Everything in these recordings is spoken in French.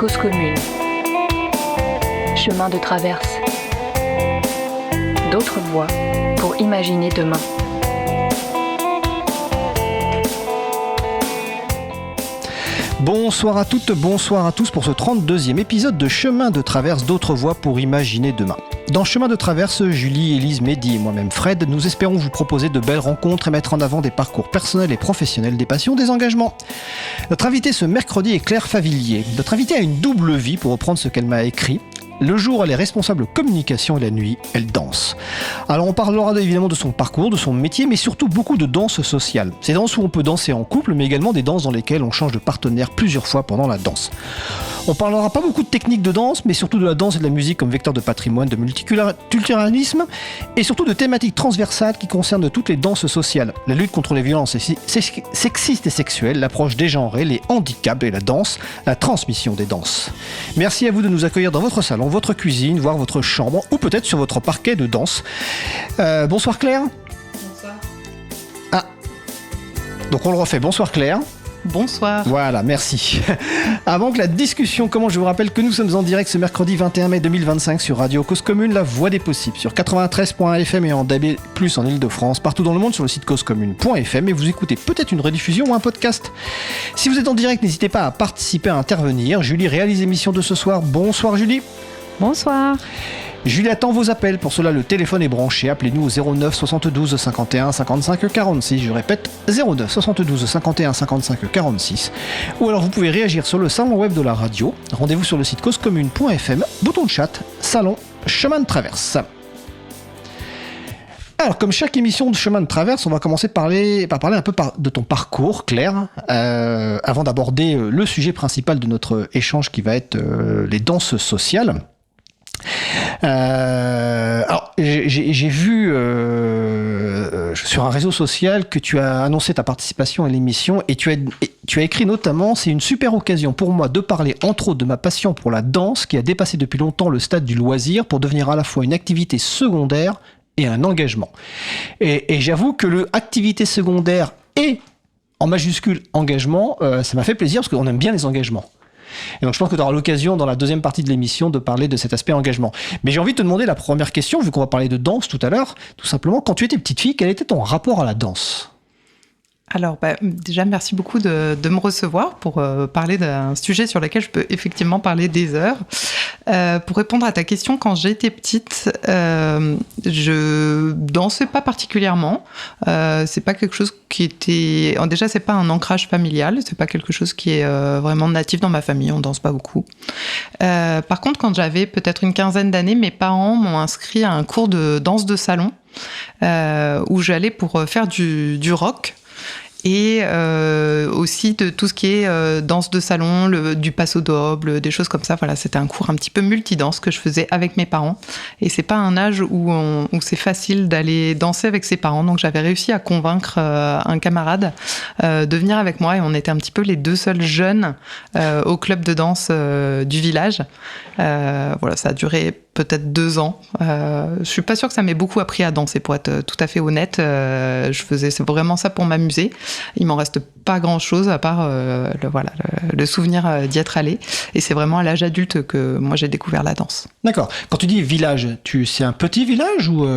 Cause commune. Chemin de traverse. D'autres voies pour imaginer demain. Bonsoir à toutes, bonsoir à tous pour ce 32e épisode de Chemin de traverse d'autres voies pour imaginer demain. Dans Chemin de traverse, Julie, Élise, Mehdi et moi-même Fred, nous espérons vous proposer de belles rencontres et mettre en avant des parcours personnels et professionnels, des passions, des engagements. Notre invitée ce mercredi est Claire Favillier. Notre invitée a une double vie, pour reprendre ce qu'elle m'a écrit. Le jour, elle est responsable communication et la nuit, elle danse. Alors on parlera évidemment de son parcours, de son métier, mais surtout beaucoup de danse sociale. Ces danses où on peut danser en couple, mais également des danses dans lesquelles on change de partenaire plusieurs fois pendant la danse. On parlera pas beaucoup de techniques de danse, mais surtout de la danse et de la musique comme vecteur de patrimoine, de multiculturalisme, et surtout de thématiques transversales qui concernent toutes les danses sociales. La lutte contre les violences sexistes et sexuelles, l'approche dégenrée, les handicaps et la danse, la transmission des danses. Merci à vous de nous accueillir dans votre salon, votre cuisine, voire votre chambre, ou peut-être sur votre parquet de danse. Bonsoir Claire. Bonsoir. Ah, donc on le refait. Bonsoir Claire. Bonsoir. Voilà, merci. Avant que la discussion commence, je vous rappelle que nous sommes en direct ce mercredi 21 mai 2025 sur Radio Cause Commune, la voix des possibles, sur 93.fm et en DAB+, en Ile-de-France, partout dans le monde sur le site causecommune.fm, et vous écoutez peut-être une rediffusion ou un podcast. Si vous êtes en direct, n'hésitez pas à participer, à intervenir. Julie réalise l'émission de ce soir. Bonsoir Julie. Bonsoir. Julie attend vos appels. Pour cela, le téléphone est branché. Appelez-nous au 09 72 51 55 46. Je répète, 09 72 51 55 46. Ou alors vous pouvez réagir sur le salon web de la radio. Rendez-vous sur le site causecommune.fm. Bouton de chat, salon, chemin de traverse. Alors, comme chaque émission de Chemin de traverse, on va commencer par parler un peu de ton parcours, Claire, avant d'aborder le sujet principal de notre échange qui va être les danses sociales. Alors, j'ai vu sur un réseau social que tu as annoncé ta participation à l'émission et tu as écrit notamment: c'est une super occasion pour moi de parler entre autres de ma passion pour la danse qui a dépassé depuis longtemps le stade du loisir pour devenir à la fois une activité secondaire et un engagement. Et j'avoue que le activité secondaire et en majuscule engagement, ça m'a fait plaisir parce qu'on aime bien les engagements. Et donc je pense que tu auras l'occasion dans la deuxième partie de l'émission de parler de cet aspect engagement. Mais j'ai envie de te demander la première question, vu qu'on va parler de danse tout à l'heure, tout simplement, quand tu étais petite fille, quel était ton rapport à la danse ? Alors, déjà, merci beaucoup de me recevoir pour parler d'un sujet sur lequel je peux effectivement parler des heures. Pour répondre à ta question, quand j'étais petite, je dansais pas particulièrement. C'est pas quelque chose qui était... Déjà, c'est pas un ancrage familial. C'est pas quelque chose qui est vraiment natif dans ma famille. On danse pas beaucoup. Par contre, quand j'avais peut-être une quinzaine d'années, mes parents m'ont inscrit à un cours de danse de salon où j'allais pour faire du rock. Et aussi de tout ce qui est danse de salon, du passo doble, des choses comme ça. Voilà, c'était un cours un petit peu multidanse que je faisais avec mes parents. Et c'est pas un âge où c'est facile d'aller danser avec ses parents. Donc j'avais réussi à convaincre un camarade de venir avec moi. Et on était un petit peu les deux seuls jeunes au club de danse du village. Voilà, ça a duré peut-être 2 ans. Je suis pas sûre que ça m'ait beaucoup appris à danser, pour être tout à fait honnête. Je faisais vraiment ça pour m'amuser. Il m'en reste pas grand-chose à part le souvenir d'y être allée. Et c'est vraiment à l'âge adulte que moi j'ai découvert la danse. D'accord. Quand tu dis village, c'est un petit village ou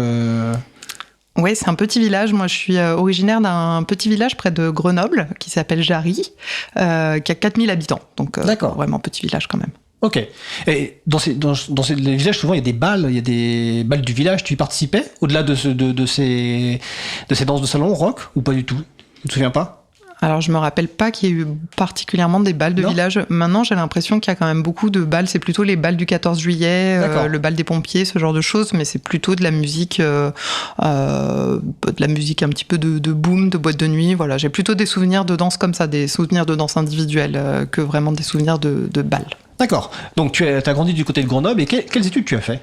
Oui, c'est un petit village. Moi, je suis originaire d'un petit village près de Grenoble qui s'appelle Jarry, qui a 4000 habitants. Donc, vraiment petit village quand même. Ok. Et dans ces villages, souvent, il y a des balles du village. Tu y participais au-delà de ces danses de salon rock ou pas du tout ? Tu te souviens pas ? Alors, je me rappelle pas qu'il y ait eu particulièrement des balles de village. Maintenant, j'ai l'impression qu'il y a quand même beaucoup de balles. C'est plutôt les balles du 14 juillet, le bal des pompiers, ce genre de choses. Mais c'est plutôt de la musique, un petit peu de boom, de boîte de nuit. Voilà, j'ai plutôt des souvenirs de danse comme ça, des souvenirs de danse individuelle que vraiment des souvenirs de balles. D'accord. Donc, tu as grandi du côté de Grenoble. Et quelles études tu as fait ?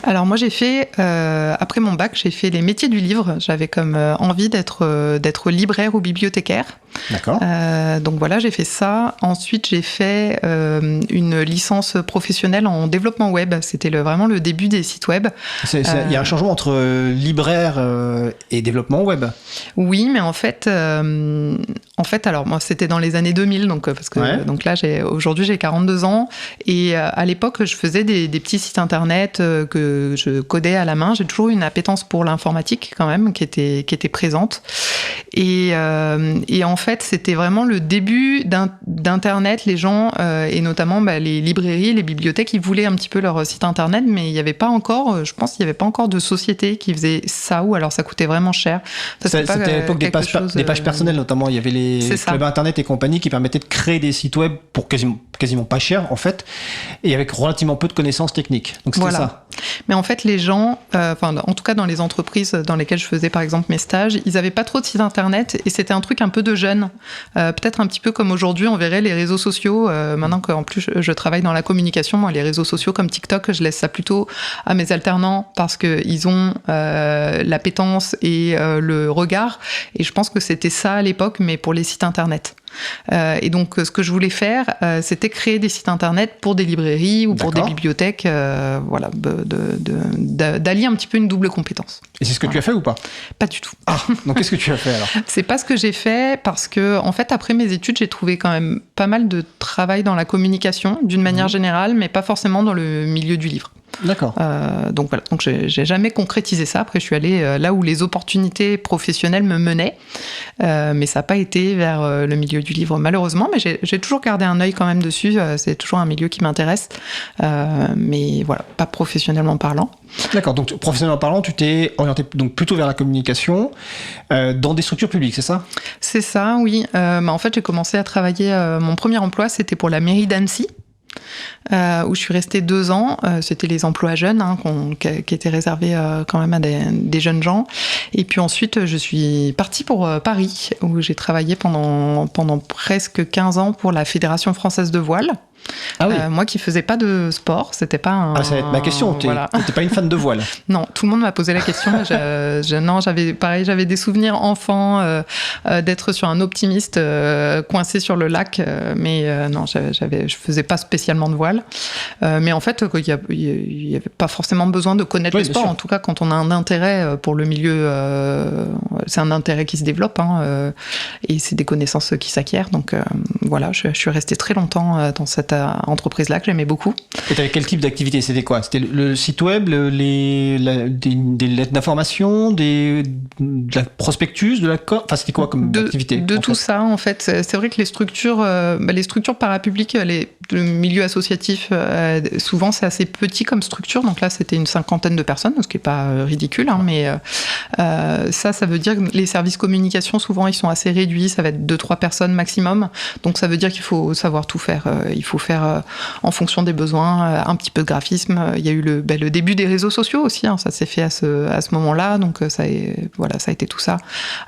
Alors moi j'ai fait, après mon bac, j'ai fait les métiers du livre. J'avais comme envie d'être libraire ou bibliothécaire. D'accord. Donc voilà, j'ai fait ça. Ensuite j'ai fait une licence professionnelle en développement web. C'était vraiment le début des sites web. Il y a un changement entre libraire et développement web. Oui, mais en fait, alors moi c'était dans les années 2000, donc parce que donc là aujourd'hui j'ai 42 ans et à l'époque je faisais des petits sites internet que je codais à la main. J'ai toujours eu une appétence pour l'informatique quand même qui était présente et en fait c'était vraiment le début d'internet. Les gens et notamment les librairies, les bibliothèques, ils voulaient un petit peu leur site internet, mais il n'y avait pas encore, je pense qu'il n'y avait pas encore de société qui faisait ça, ou alors ça coûtait vraiment cher. C'était à l'époque des pages personnelles notamment. Il y avait les clubs internet et compagnie qui permettaient de créer des sites web pour quasiment pas cher en fait, et avec relativement peu de connaissances techniques. Donc c'était ça. Mais en fait les gens, en tout cas dans les entreprises dans lesquelles je faisais par exemple mes stages, ils n'avaient pas trop de sites internet et c'était un truc un peu de jeunes. Peut-être un petit peu comme aujourd'hui on verrait les réseaux sociaux. Maintenant qu'en plus je travaille dans la communication, moi les réseaux sociaux comme TikTok, je laisse ça plutôt à mes alternants parce qu'ils ont l'appétence et le regard, et je pense que c'était ça à l'époque, mais pour les sites internet. Et donc ce que je voulais faire, c'était créer des sites internet pour des librairies ou pour des bibliothèques, d'allier un petit peu une double compétence. Et c'est ce que tu as fait ou pas ? Pas du tout. Donc qu'est-ce que tu as fait alors ? C'est pas ce que j'ai fait parce que en fait après mes études j'ai trouvé quand même pas mal de travail dans la communication d'une manière générale, mais pas forcément dans le milieu du livre. D'accord. Donc voilà, donc j'ai jamais concrétisé ça. Après je suis allée là où les opportunités professionnelles me menaient, mais ça n'a pas été vers le milieu du livre malheureusement, mais j'ai toujours gardé un œil quand même dessus. C'est toujours un milieu qui m'intéresse, mais voilà, pas professionnellement parlant. D'accord, donc professionnellement parlant, tu t'es orienté donc plutôt vers la communication dans des structures publiques, c'est ça ? C'est ça, oui. En fait j'ai commencé à travailler, mon premier emploi c'était pour la mairie d'Annecy. Où je suis restée 2 ans. C'était les emplois jeunes qui étaient réservés quand même à des jeunes gens. Et puis ensuite, je suis partie pour Paris, où j'ai travaillé pendant presque 15 ans pour la Fédération française de voile. Ah oui. Moi qui faisais pas de sport, c'était pas un... ça va être ma question, t'es pas une fan de voile? Non, tout le monde m'a posé la question. Non, j'avais des souvenirs enfants d'être sur un optimiste coincé sur le lac, mais non, je faisais pas spécialement de voile. Mais en fait, il y avait pas forcément besoin de connaître le sport. En tout cas, quand on a un intérêt pour le milieu, c'est un intérêt qui se développe, et c'est des connaissances qui s'acquièrent. Donc voilà, je suis restée très longtemps dans cette entreprise-là que j'aimais beaucoup. Et t'avais quel type d'activité? C'était quoi? C'était le site web, des lettres d'information, de la prospectus, enfin c'était quoi comme activité? De tout ça en fait. C'est vrai que les structures parapubliques, le milieu associatif, souvent c'est assez petit comme structure. Donc là c'était une 50aine de personnes, ce qui est pas ridicule, mais ça veut dire que les services communication souvent ils sont assez réduits. Ça va être 2-3 personnes maximum. Donc ça veut dire qu'il faut savoir tout faire. Il faut faire en fonction des besoins, un petit peu de graphisme. Il y a eu le début des réseaux sociaux aussi, ça s'est fait à ce moment-là, donc ça a été tout ça.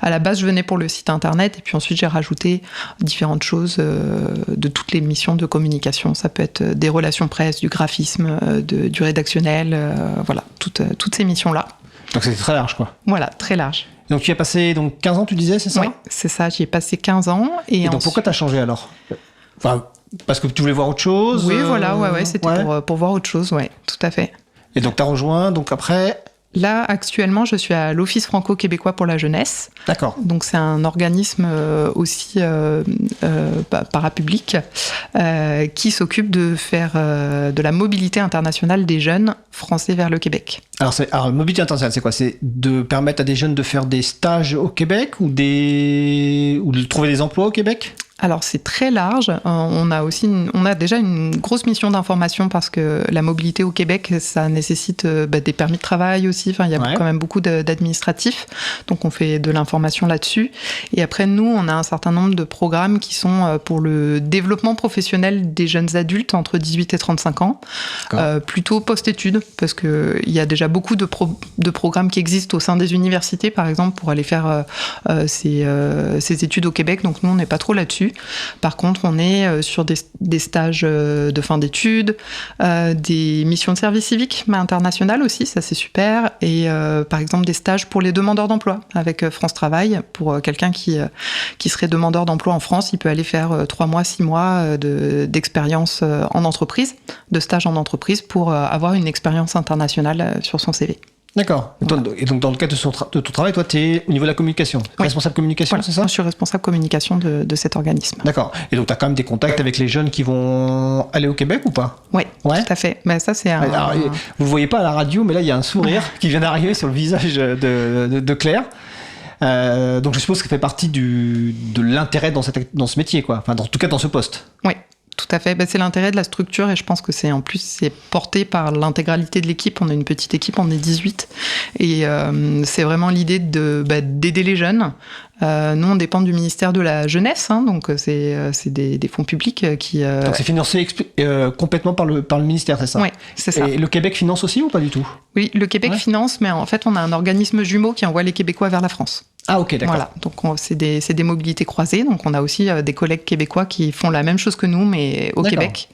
À la base, je venais pour le site internet, et puis ensuite j'ai rajouté différentes choses de toutes les missions de communication. Ça peut être des relations presse, du graphisme, du rédactionnel, voilà, toutes ces missions-là. Donc c'était très large, quoi. Voilà, très large. Donc tu y as passé 15 ans, tu disais, c'est ça? Oui, c'est ça, j'y ai passé 15 ans. Et donc pourquoi t'as changé alors? Enfin, parce que tu voulais voir autre chose? Oui, voilà, c'était pour voir autre chose, ouais, tout à fait. Et donc t'as rejoint, donc après? Là, actuellement, je suis à l'Office franco-québécois pour la jeunesse. D'accord. Donc, c'est un organisme aussi parapublic qui s'occupe de faire de la mobilité internationale des jeunes français vers le Québec. Alors, mobilité internationale, c'est quoi? C'est de permettre à des jeunes de faire des stages au Québec ou de trouver des emplois au Québec? Alors c'est très large. On a déjà une grosse mission d'information parce que la mobilité au Québec, ça nécessite des permis de travail aussi. Enfin, il y a quand même beaucoup d'administratifs. Donc on fait de l'information là-dessus. Et après, nous, on a un certain nombre de programmes qui sont pour le développement professionnel des jeunes adultes entre 18 et 35 ans, plutôt post-études, parce qu'il y a déjà beaucoup de programmes qui existent au sein des universités, par exemple, pour aller faire ces études au Québec. Donc nous, on n'est pas trop là-dessus. début. Par contre, on est sur des stages de fin d'études, des missions de service civique, mais internationales aussi, ça c'est super. Et par exemple, des stages pour les demandeurs d'emploi avec France Travail. Pour quelqu'un qui serait demandeur d'emploi en France, il peut aller faire 3 mois, 6 mois d'expérience en entreprise, de stage en entreprise pour avoir une expérience internationale sur son CV. D'accord. Voilà. Et donc, dans le cadre de ton travail, toi, tu es au niveau de la communication, responsable communication, Voilà. c'est ça ? Je suis responsable communication de cet organisme. D'accord. Et donc, tu as quand même des contacts avec les jeunes qui vont aller au Québec ou pas ? Oui, Ouais. tout à fait. Mais ça, c'est Alors, vous ne voyez pas à la radio, mais là, il y a un sourire qui vient d'arriver sur le visage de Claire. Donc, je suppose que ça fait partie de l'intérêt dans ce métier, quoi. Enfin, en tout cas, dans ce poste. Oui. Tout à fait, c'est l'intérêt de la structure et je pense que c'est porté par l'intégralité de l'équipe. On est une petite équipe, on est 18 et c'est vraiment l'idée d'aider les jeunes. Nous, on dépend du ministère de la Jeunesse, donc c'est des fonds publics qui... Donc c'est financé complètement par le ministère, c'est ça ? Oui, c'est ça. Et le Québec finance aussi ou pas du tout ? Oui, le Québec finance, mais en fait, on a un organisme jumeau qui envoie les Québécois vers la France. Ah ok, d'accord. Voilà, donc c'est des mobilités croisées, donc on a aussi des collègues québécois qui font la même chose que nous, mais au Québec.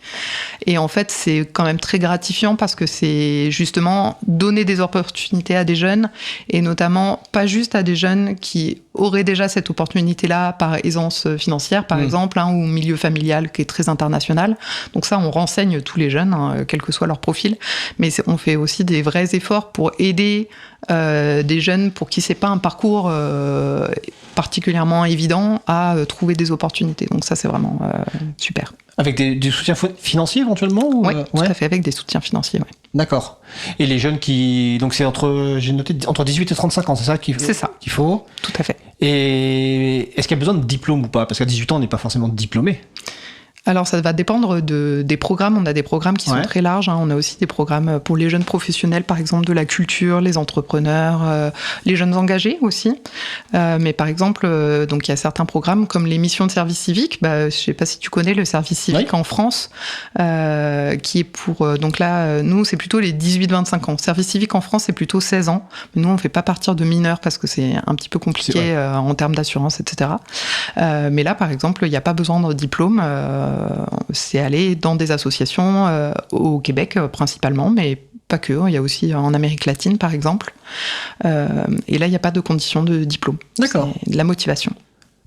Et en fait, c'est quand même très gratifiant parce que c'est justement donner des opportunités à des jeunes, et notamment pas juste à des jeunes qui auraient déjà cette opportunité-là par aisance financière, par exemple, ou milieu familial qui est très international. Donc ça, on renseigne tous les jeunes, quel que soit leur profil, mais on fait aussi des vrais efforts pour aider des jeunes pour qui c'est pas un parcours particulièrement évident à trouver des opportunités. Donc ça, c'est vraiment super. Avec des soutiens financiers éventuellement ou... Oui, tout à fait, avec des soutiens financiers. Ouais. D'accord. Et les jeunes qui... Donc c'est j'ai noté entre 18 et 35 ans, c'est ça qu'il faut ? Tout à fait. Et est-ce qu'il y a besoin de diplôme ou pas ? Parce qu'à 18 ans, on n'est pas forcément diplômé. Alors, ça va dépendre des programmes. On a des programmes qui sont très larges. On a aussi des programmes pour les jeunes professionnels, par exemple, de la culture, les entrepreneurs, les jeunes engagés aussi. Mais par exemple, donc il y a certains programmes comme les missions de service civique. Je ne sais pas si tu connais le service civique en France, qui est pour... donc là, nous, c'est plutôt les 18-25 ans. Service civique en France, c'est plutôt 16 ans. Mais nous, on ne fait pas partir de mineurs parce que c'est un petit peu compliqué en termes d'assurance, etc. Mais là, par exemple, il n'y a pas besoin de diplôme. C'est aller dans des associations au Québec principalement, mais pas que. Il y a aussi en Amérique latine, par exemple. Et là, il n'y a pas de condition de diplôme. D'accord. C'est de la motivation.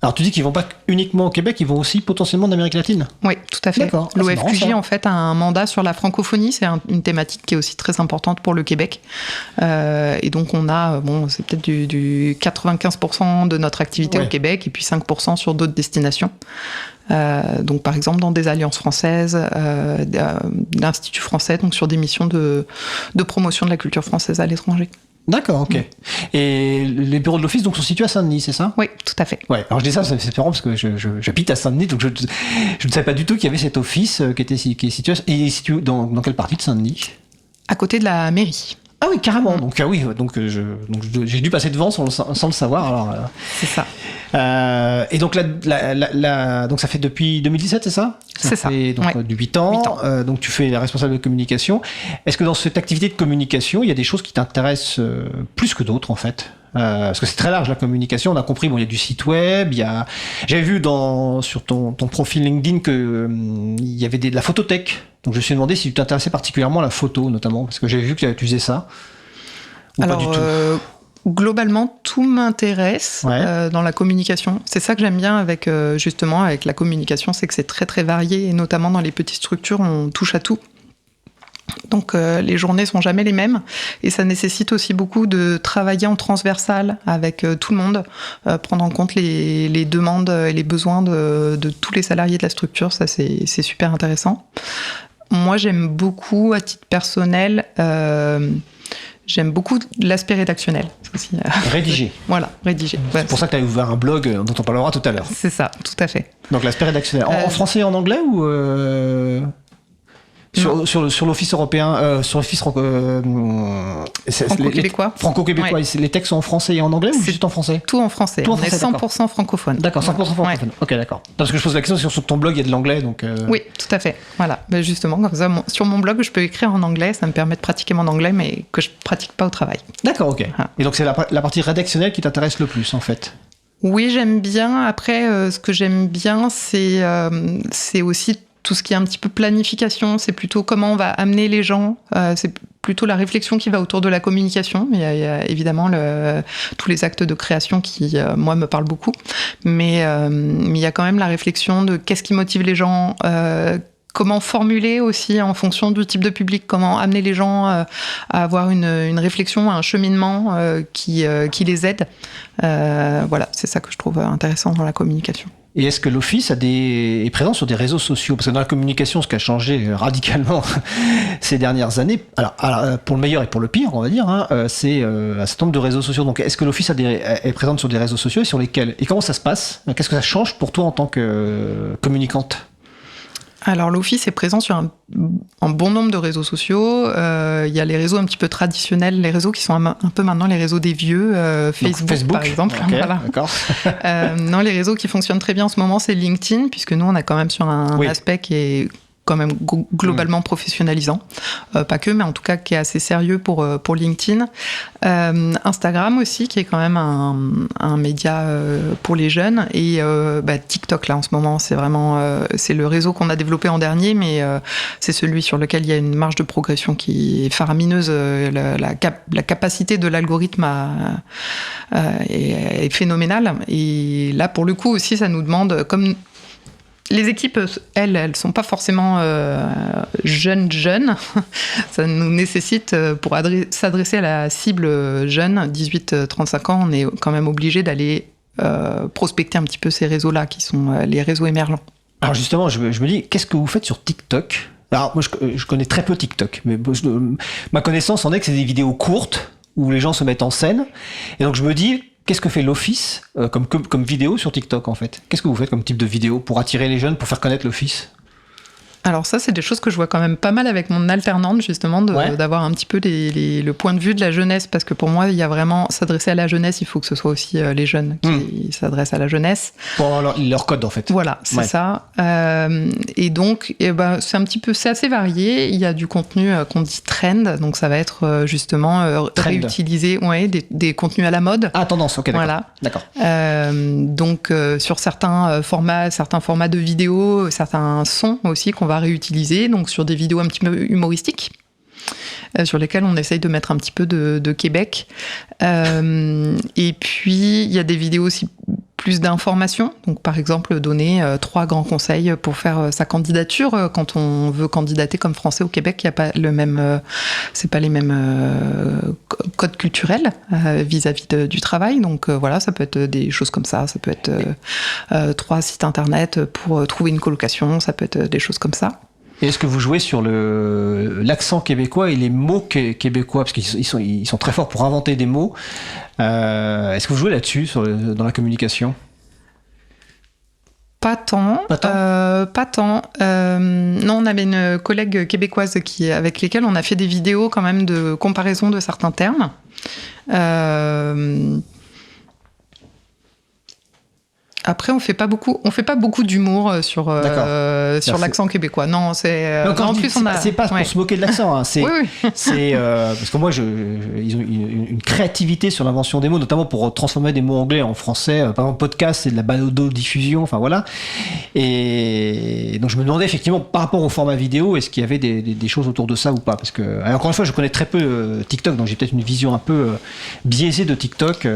Alors tu dis qu'ils vont pas uniquement au Québec, ils vont aussi potentiellement en Amérique latine ? Oui, tout à fait. D'accord. L'OFQJ, en fait, a un mandat sur la francophonie. C'est une thématique qui est aussi très importante pour le Québec. Et donc, on a, c'est peut-être du 95% de notre activité au Québec et puis 5% sur d'autres destinations. Donc, par exemple, dans des alliances françaises, l'Institut français, donc sur des missions de promotion de la culture française à l'étranger. D'accord, ok. Et les bureaux de l'office donc sont situés à Saint-Denis, c'est ça ? Oui, tout à fait. Ouais. Alors je dis ça, c'est marrant parce que j'habite à Saint-Denis, donc je ne savais pas du tout qu'il y avait cet office qui est situé. Et il est situé dans quelle partie de Saint-Denis ? À côté de la mairie. Ah oui, carrément. Donc j'ai dû passer devant sans le savoir. Alors. C'est ça. Et donc donc ça fait depuis 2017, c'est ça ? C'est ça. Fait donc du 8 ans. Donc tu fais la responsable de communication. Est-ce que dans cette activité de communication, il y a des choses qui t'intéressent plus que d'autres en fait ? Parce que c'est très large la communication, on a compris, il y a du site web, j'avais vu sur ton profil LinkedIn que il y avait de la photothèque. Donc je me suis demandé si tu t'intéressais particulièrement à la photo notamment, parce que j'avais vu que tu faisais ça. Ou alors, pas du tout. Globalement, tout m'intéresse dans la communication. C'est ça que j'aime bien avec la communication, c'est que c'est très très varié, et notamment dans les petites structures, on touche à tout. Donc les journées sont jamais les mêmes et ça nécessite aussi beaucoup de travailler en transversal avec tout le monde, prendre en compte les demandes et les besoins de tous les salariés de la structure. Ça c'est super intéressant. Moi j'aime beaucoup à titre personnel, j'aime beaucoup l'aspect rédactionnel. Aussi, rédiger. Voilà, rédiger. C'est pour ça que tu as ouvert un blog dont on parlera tout à l'heure. C'est ça, tout à fait. Donc l'aspect rédactionnel. En français et en anglais ou sur l'office européen, sur l'office franco-québécois. Franco-québécois. Ouais. Les textes sont en français et en anglais ou juste en français ? Tout en français. On est 100% francophone. D'accord, 100% francophone. Ouais. Ok, d'accord. Parce que je pose la question, sur ton blog, il y a de l'anglais, donc... Oui, tout à fait. Voilà. Ben justement, comme ça, sur mon blog, je peux écrire en anglais. Ça me permet de pratiquer mon anglais, mais que je pratique pas au travail. D'accord, ok. Et donc c'est la partie rédactionnelle qui t'intéresse le plus, en fait ? Oui, j'aime bien. Après, ce que j'aime bien, c'est aussi tout ce qui est un petit peu planification. C'est plutôt comment on va amener les gens. C'est plutôt la réflexion qui va autour de la communication. Il y a évidemment tous les actes de création qui, moi, me parlent beaucoup. Mais il y a quand même la réflexion de qu'est-ce qui motive les gens, comment formuler aussi en fonction du type de public, comment amener les gens à avoir une réflexion, un cheminement qui les aide. Voilà, c'est ça que je trouve intéressant dans la communication. Et est-ce que l'Office est présent sur des réseaux sociaux? Parce que dans la communication, ce qui a changé radicalement ces dernières années, alors, pour le meilleur et pour le pire, on va dire, c'est un certain nombre de réseaux sociaux. Donc est-ce que l'Office est présente sur des réseaux sociaux et sur lesquels? Et comment ça se passe? Qu'est-ce que ça change pour toi en tant que communicante? Alors, l'Office est présent sur un bon nombre de réseaux sociaux. Il y a les réseaux un petit peu traditionnels, les réseaux qui sont un peu maintenant les réseaux des vieux, Facebook par exemple. Okay, voilà. D'accord. Non, les réseaux qui fonctionnent très bien en ce moment, c'est LinkedIn, puisque nous, on a quand même sur un aspect qui est quand même globalement professionnalisant. Pas que, mais en tout cas qui est assez sérieux pour LinkedIn. Instagram aussi, qui est quand même un média pour les jeunes. Et TikTok, là, en ce moment, c'est vraiment c'est le réseau qu'on a développé en dernier, mais c'est celui sur lequel il y a une marge de progression qui est faramineuse. La capacité de l'algorithme est phénoménale. Et là, pour le coup aussi, ça nous demande, comme les équipes, elles sont pas forcément jeunes. Ça nous nécessite, pour s'adresser à la cible jeune, 18-35 ans, on est quand même obligé d'aller prospecter un petit peu ces réseaux-là, qui sont les réseaux émergents. Alors justement, je me dis, qu'est-ce que vous faites sur TikTok? Alors moi, je connais très peu TikTok, mais ma connaissance en est que c'est des vidéos courtes, où les gens se mettent en scène. Et donc je me dis, qu'est-ce que fait l'Office comme vidéo sur TikTok, en fait? Qu'est-ce que vous faites comme type de vidéo pour attirer les jeunes, pour faire connaître l'Office? Alors ça, c'est des choses que je vois quand même pas mal avec mon alternante, justement, d'avoir un petit peu le point de vue de la jeunesse, parce que pour moi, il y a vraiment s'adresser à la jeunesse, il faut que ce soit aussi les jeunes qui s'adressent à la jeunesse. Pour leur code, en fait. Voilà, c'est ça. Et donc, c'est assez varié. Il y a du contenu qu'on dit trend, donc ça va être justement réutiliser des contenus à la mode. Ah, tendance, ok, d'accord. Voilà. D'accord. Donc, sur certains formats de vidéos, certains sons aussi qu'on va réutiliser, donc sur des vidéos un petit peu humoristiques, sur lesquelles on essaye de mettre un petit peu de Québec. Et puis, il y a des vidéos aussi plus d'informations. Donc, par exemple, donner 3 grands conseils pour faire sa candidature. Quand on veut candidater comme Français au Québec, il n'y a pas c'est pas les mêmes codes culturels vis-à-vis du travail. Donc, voilà, ça peut être des choses comme ça. Ça peut être 3 sites internet pour trouver une colocation. Ça peut être des choses comme ça. Et est-ce que vous jouez sur l'accent québécois et les mots québécois, parce qu'ils sont très forts pour inventer des mots. Est-ce que vous jouez là-dessus dans la communication? Pas tant. Non, on avait une collègue québécoise avec lesquelles on a fait des vidéos quand même de comparaison de certains termes. Après, on fait pas beaucoup d'humour sur l'accent québécois. Non, c'est. Donc, en plus, c'est pas pour se moquer de l'accent. Hein, c'est parce que moi, ils ont une créativité sur l'invention des mots, notamment pour transformer des mots anglais en français. Par exemple, podcast, c'est de la balado-diffusion. Enfin voilà. Et donc, je me demandais effectivement par rapport au format vidéo, est-ce qu'il y avait des choses autour de ça ou pas? Parce que encore une fois, je connais très peu TikTok, donc j'ai peut-être une vision un peu biaisée de TikTok.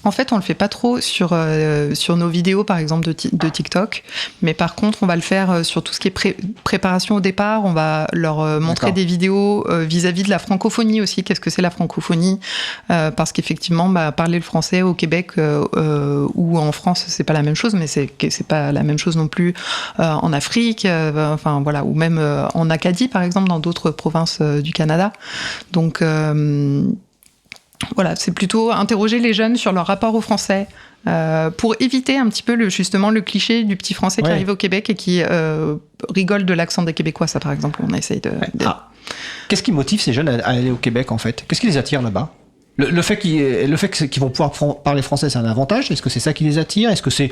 En fait, on le fait pas trop sur nos vidéos, par exemple, de TikTok. Mais par contre, on va le faire sur tout ce qui est préparation au départ. On va leur montrer des vidéos vis-à-vis de la francophonie aussi. Qu'est-ce que c'est la francophonie? Parce qu'effectivement, parler le français au Québec ou en France, c'est pas la même chose, mais c'est pas la même chose non plus en Afrique, voilà, ou même en Acadie, par exemple, dans d'autres provinces du Canada. Donc voilà, c'est plutôt interroger les jeunes sur leur rapport au français pour éviter un petit peu justement le cliché du petit français qui arrive au Québec et qui rigole de l'accent des Québécois. Ça, par exemple, on essaye de... Qu'est-ce qui motive ces jeunes à aller au Québec, en fait? Qu'est-ce qui les attire là-bas? Le fait qu'ils vont pouvoir parler français, c'est un avantage? Est-ce que c'est ça qui les attire? Est-ce que c'est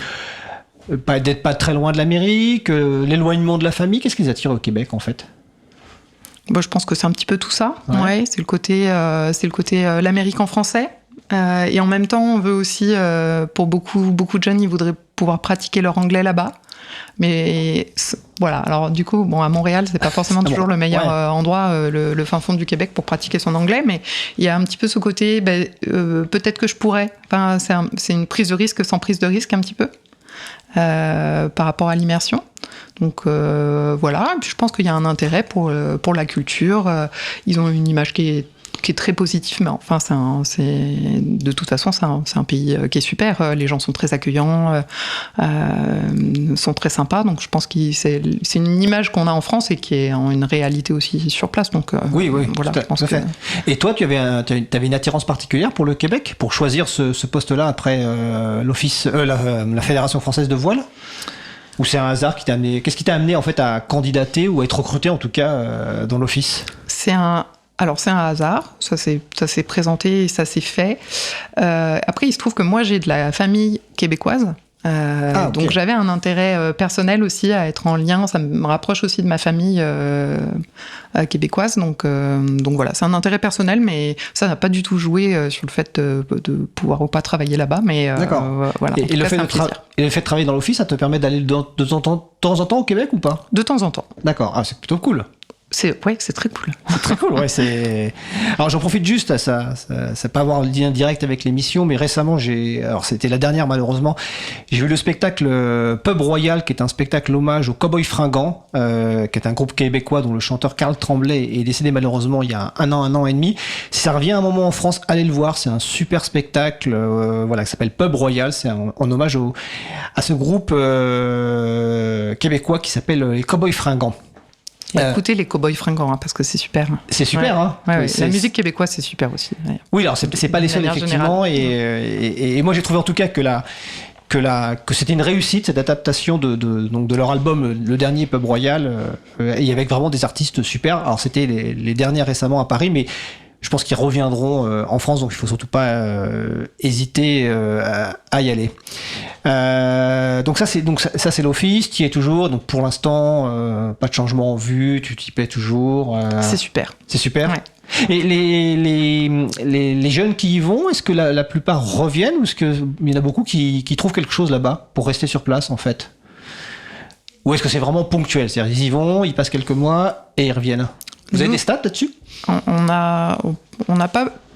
d'être pas très loin de l'Amérique, l'éloignement de la famille? Qu'est-ce qui les attire au Québec, en fait? Bon, je pense que c'est un petit peu tout ça. Ouais, c'est le côté l'Amérique en français. Et en même temps, on veut aussi, pour beaucoup de jeunes, ils voudraient pouvoir pratiquer leur anglais là-bas. Mais voilà, alors du coup, bon, à Montréal, c'est pas forcément toujours le meilleur endroit, le fin fond du Québec, pour pratiquer son anglais, mais il y a un petit peu ce côté, peut-être que je pourrais. Enfin, c'est une prise de risque sans prise de risque un petit peu, par rapport à l'immersion. Donc voilà, et puis je pense qu'il y a un intérêt pour la culture. Ils ont une image qui est très positif, mais enfin, de toute façon, c'est un pays qui est super. Les gens sont très accueillants, sont très sympas. Donc, je pense que c'est une image qu'on a en France et qui est une réalité aussi sur place. Donc, oui, voilà, tout à fait. Et toi, tu avais une attirance particulière pour le Québec, pour choisir ce poste-là après la Fédération française de voile? Ou c'est un hasard qui t'a amené? Qu'est-ce qui t'a amené en fait à candidater ou à être recruté en tout cas dans l'office? Alors, c'est un hasard, ça s'est présenté et ça s'est fait. Après, il se trouve que moi, j'ai de la famille québécoise. Okay. Donc, j'avais un intérêt personnel aussi à être en lien. Ça me rapproche aussi de ma famille québécoise. Donc voilà, c'est un intérêt personnel, mais ça n'a pas du tout joué sur le fait de pouvoir ou pas travailler là-bas. Mais voilà. Et le fait de travailler dans l'office, ça te permet d'aller de temps en temps au Québec ou pas? De temps en temps. D'accord, c'est plutôt cool. C'est très cool. C'est très cool, ouais. Alors j'en profite juste, ça pas avoir le lien direct avec l'émission, mais récemment alors c'était la dernière malheureusement, j'ai vu le spectacle Pub Royal, qui est un spectacle hommage aux Cowboys Fringants, qui est un groupe québécois dont le chanteur Carl Tremblay est décédé malheureusement il y a un an et demi. Si ça revient un moment en France, allez le voir, c'est un super spectacle, qui s'appelle Pub Royal, c'est en hommage à ce groupe québécois qui s'appelle les Cowboys Fringants. Et écoutez les Cowboys Fringants, parce que c'est super. C'est super, ouais. hein. Ouais. La musique québécoise, c'est super aussi. Ouais. Oui, alors c'est pas les seuls effectivement, et moi j'ai trouvé en tout cas que c'était une réussite cette adaptation de leur album, le dernier Pub Royal, et avec vraiment des artistes super. Alors c'était les derniers récemment à Paris, mais je pense qu'ils reviendront en France, donc il faut surtout pas hésiter à y aller. Donc ça c'est l'office, tu y es toujours. Donc pour l'instant, pas de changement en vue, tu t'y plais toujours. C'est super. C'est super. Ouais. Et les jeunes qui y vont, est-ce que la plupart reviennent, ou est-ce qu'il y en a beaucoup qui trouvent quelque chose là-bas pour rester sur place en fait? Ou est-ce que c'est vraiment ponctuel? C'est-à-dire ils y vont, ils passent quelques mois et ils reviennent? Vous avez des stats là-dessus? On n'a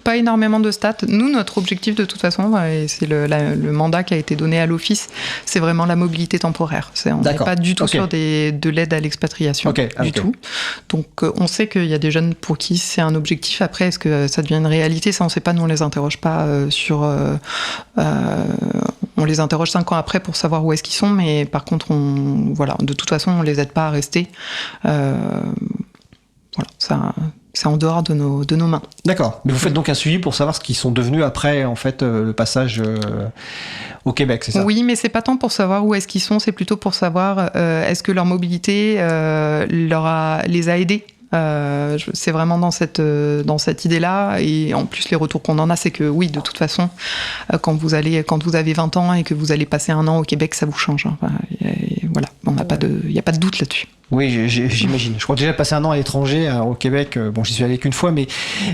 pas énormément de stats. Nous, notre objectif de toute façon, et c'est le mandat qui a été donné à l'office, c'est vraiment la mobilité temporaire. On n'est pas du tout sur de l'aide à l'expatriation du tout. Donc on sait qu'il y a des jeunes pour qui c'est un objectif. Après, est-ce que ça devient une réalité? Ça, on ne sait pas. Nous, on les interroge pas on les interroge 5 ans après pour savoir où est-ce qu'ils sont, mais par contre, de toute façon, on les aide pas à rester. Voilà, ça, c'est en dehors de nos mains. D'accord. Mais vous faites donc un suivi pour savoir ce qu'ils sont devenus après, en fait, le passage au Québec, c'est ça? Oui, mais c'est pas tant pour savoir où est-ce qu'ils sont, c'est plutôt pour savoir est-ce que leur mobilité les a aidés. C'est vraiment dans cette idée-là, et en plus les retours qu'on en a, c'est que oui, de toute façon, quand vous avez 20 ans et que vous allez passer un an au Québec, ça vous change. Enfin, voilà, il n'y a pas de doute là-dessus. Oui, j'imagine. Je crois déjà passer un an à l'étranger, au Québec. Bon, j'y suis allé qu'une fois, mais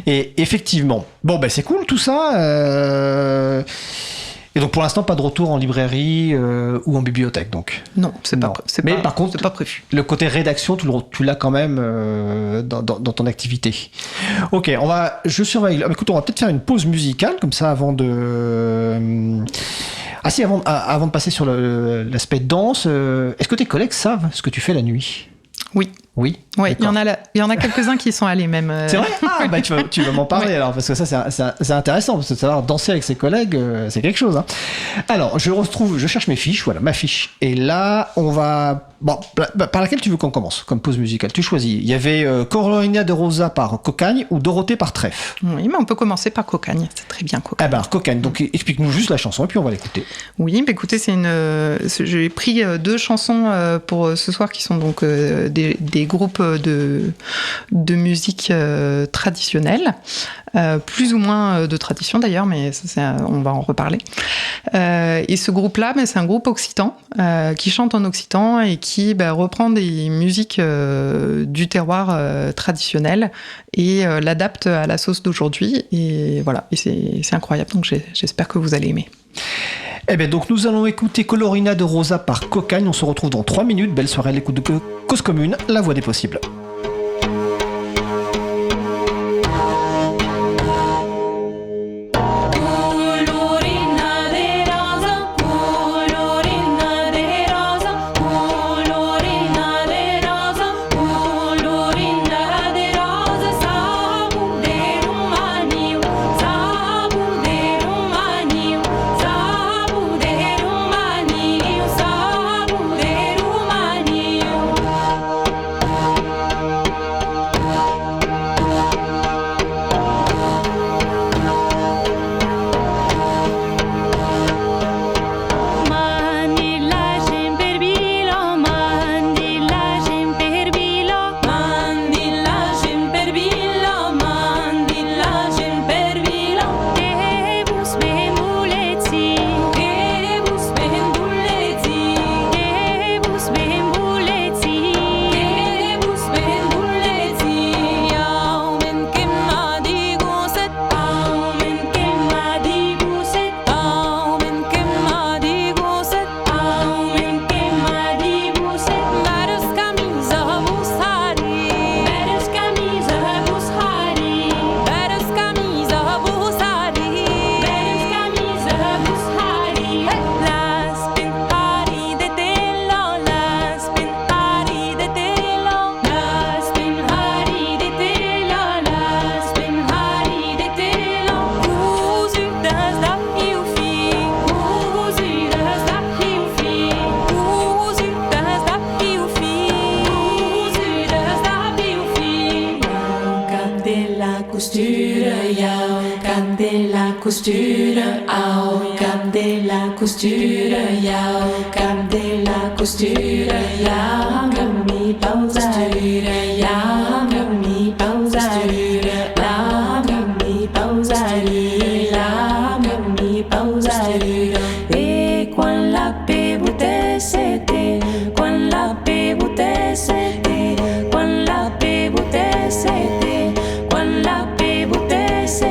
effectivement. Bon, c'est cool tout ça. Et donc pour l'instant, pas de retour en librairie ou en bibliothèque, donc. Non, par contre, c'est pas prévu. Le côté rédaction, tu l'as quand même dans ton activité. Ok, je surveille. Écoute, on va peut-être faire une pause musicale comme ça avant de. Ah si, avant de passer sur l'aspect danse, est-ce que tes collègues savent ce que tu fais la nuit? Oui. Oui, il y en a quelques-uns qui sont allés même. C'est vrai? Tu vas m'en parler alors, parce que ça c'est intéressant, parce que savoir danser avec ses collègues, c'est quelque chose. Hein. Alors, je cherche mes fiches, voilà, ma fiche. Et là, on va... Bon, par laquelle tu veux qu'on commence comme pause musicale? Tu choisis. Il y avait Carolina de Rosa par Cocagne ou Dorothée par Trèfle. Oui, mais on peut commencer par Cocagne, c'est très bien Cocagne. Ah bah, Cocagne, donc explique-nous juste la chanson et puis on va l'écouter. Oui, écoutez, j'ai pris 2 chansons pour ce soir qui sont donc des des groupes de musique traditionnelle, plus ou moins de tradition d'ailleurs, mais ça, on va en reparler. Et ce groupe-là, c'est un groupe occitan qui chante en occitan et qui reprend des musiques du terroir traditionnel et l'adapte à la sauce d'aujourd'hui. Et voilà, et c'est incroyable, donc j'espère que vous allez aimer. Eh bien, donc nous allons écouter Colorina de Rosa par Cocagne. On se retrouve dans 3 minutes. Belle soirée à l'écoute de Cause Commune, la voix des possibles. costura, au cap de la costura, au cap de la costura, cap mi pausa, cap mi pausa, cap mi pausa, cap mi pausa. E quan la bevutesse, quan la bevutesse, quan la bevutesse, quan la bevutesse.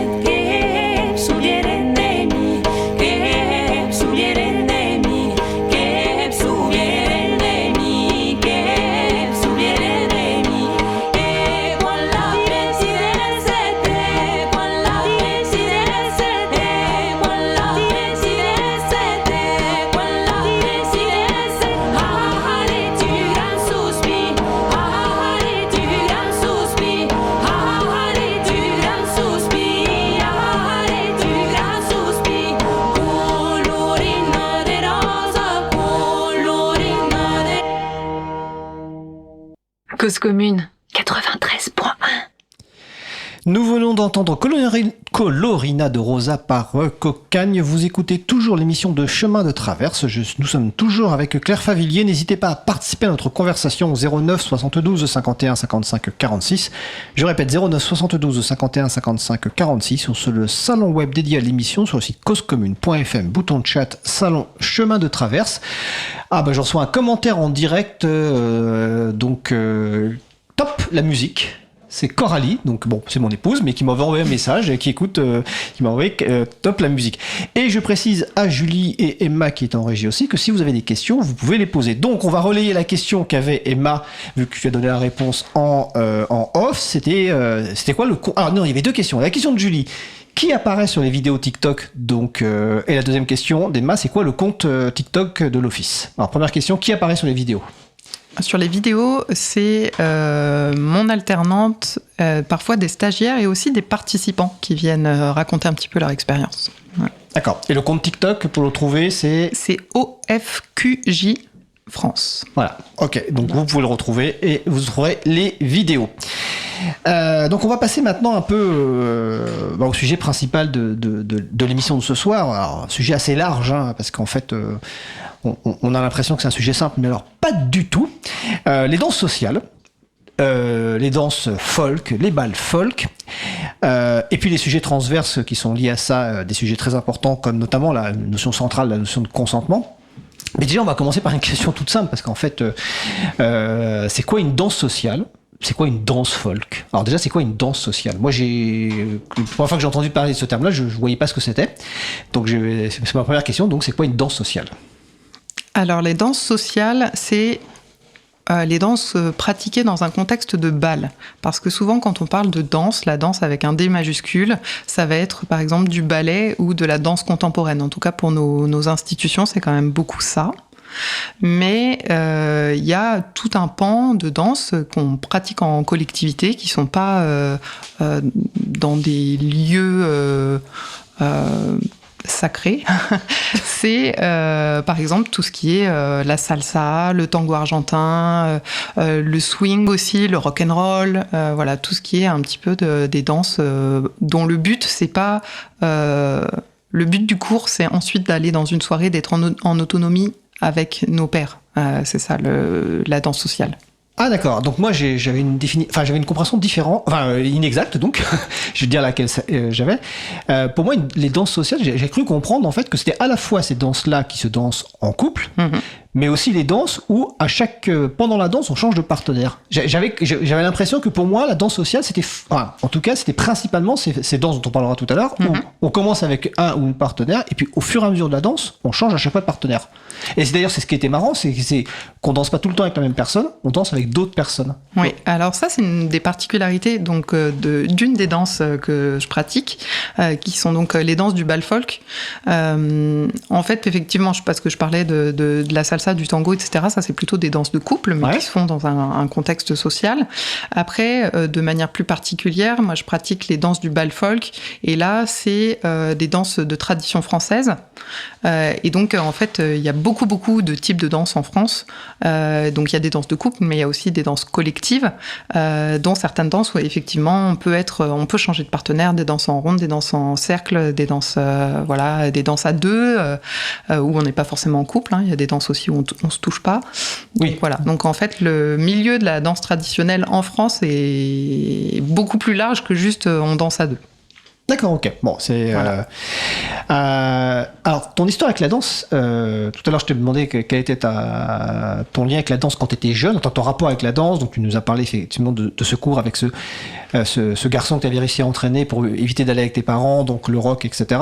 Cause Commune 93.1. Nous venons d'entendre Colorina de Rosa par Cocagne. Vous écoutez toujours l'émission de Chemin de Traverse. Nous sommes toujours avec Claire Favillier. N'hésitez pas à participer à notre conversation au 09 72 51 55 46. Je répète, 09 72 51 55 46 sur le salon web dédié à l'émission sur le site causecommune.fm. Bouton de chat, salon Chemin de Traverse. Je reçois un commentaire en direct. Top la musique. C'est Coralie, donc bon, c'est mon épouse, mais qui m'avait envoyé un message, qui m'a envoyé top la musique. Et je précise à Julie et Emma, qui est en régie aussi, que si vous avez des questions, vous pouvez les poser. Donc, on va relayer la question qu'avait Emma, vu que tu as donné la réponse en off. C'était quoi le... Ah non, il y avait deux questions. La question de Julie. Qui apparaît sur les vidéos TikTok donc, et la deuxième question d'Emma, c'est quoi le compte TikTok de l'Office? Alors, première question, qui apparaît sur les vidéos? Sur les vidéos, c'est mon alternante, parfois des stagiaires et aussi des participants qui viennent raconter un petit peu leur expérience. Ouais. D'accord. Et le compte TikTok, pour le trouver, c'est OFQJ France. Voilà. Ok. Donc vous pouvez le retrouver et vous trouverez les vidéos. Donc on va passer maintenant un peu au sujet principal de l'émission de ce soir. Alors, un sujet assez large, parce qu'en fait... on a l'impression que c'est un sujet simple, mais alors pas du tout. Les danses sociales. les danses folk, les bals folk, et puis les sujets transverses qui sont liés à ça, des sujets très importants comme notamment la notion centrale, la notion de consentement. Mais déjà, on va commencer par une question toute simple, parce qu'en fait, c'est quoi une danse sociale ? C'est quoi une danse folk ? Alors déjà, c'est quoi une danse sociale ? Moi, la première fois que j'ai entendu parler de ce terme-là, je ne voyais pas ce que c'était. Donc, c'est ma première question. Donc, c'est quoi une danse sociale ? Alors, les danses sociales, c'est les danses pratiquées dans un contexte de bal. Parce que souvent, quand on parle de danse, la danse avec un D majuscule, ça va être par exemple du ballet ou de la danse contemporaine. En tout cas, pour nos institutions, c'est quand même beaucoup ça. Mais il y a tout un pan de danse qu'on pratique en collectivité, qui ne sont pas dans des lieux sacré. C'est par exemple tout ce qui est la salsa, le tango argentin, le swing aussi, le rock'n'roll, voilà, tout ce qui est un petit peu des danses dont le but, c'est pas... le but du cours, c'est ensuite d'aller dans une soirée, d'être en autonomie avec nos pairs. C'est ça, la danse sociale. Ah d'accord, donc moi j'avais une compréhension différente, inexacte donc, je vais dire laquelle j'avais. Pour moi, les danses sociales, j'ai cru comprendre en fait que c'était à la fois ces danses-là qui se dansent en couple, mais aussi les danses où pendant la danse on change de partenaire. J'avais l'impression que pour moi la danse sociale c'était, en tout cas c'était principalement ces danses dont on parlera tout à l'heure, où on commence avec un ou une partenaire et puis au fur et à mesure de la danse on change à chaque fois de partenaire. Et d'ailleurs c'est ce qui était marrant, c'est qu'on danse pas tout le temps avec la même personne, on danse avec d'autres personnes. Oui, alors ça c'est une des particularités donc d'une des danses que je pratique, qui sont donc les danses du bal folk. En fait, effectivement, parce que je parlais de la salsa, du tango, etc. Ça c'est plutôt des danses de couple, mais qui se font dans un contexte social. Après, de manière plus particulière, moi je pratique les danses du bal folk, et là c'est des danses de tradition française. Et donc en fait, il y a beaucoup de types de danses en France. Donc il y a des danses de couple, mais il y a aussi des danses collectives, dont certaines danses où effectivement on peut changer de partenaire, des danses en ronde, des danses en cercle, des danses des danses à deux, où on n'est pas forcément en couple. Il y a des danses aussi où on se touche pas. Oui. Donc, voilà. Donc en fait, le milieu de la danse traditionnelle en France est beaucoup plus large que juste on danse à deux. D'accord, ok. Bon, c'est... Voilà. Alors, ton histoire avec la danse, tout à l'heure je t'ai demandé quel était ton lien avec la danse quand tu étais jeune, ton rapport avec la danse, donc tu nous as parlé effectivement de ce cours avec ce garçon que tu avais réussi à entraîner pour éviter d'aller avec tes parents, donc le rock, etc.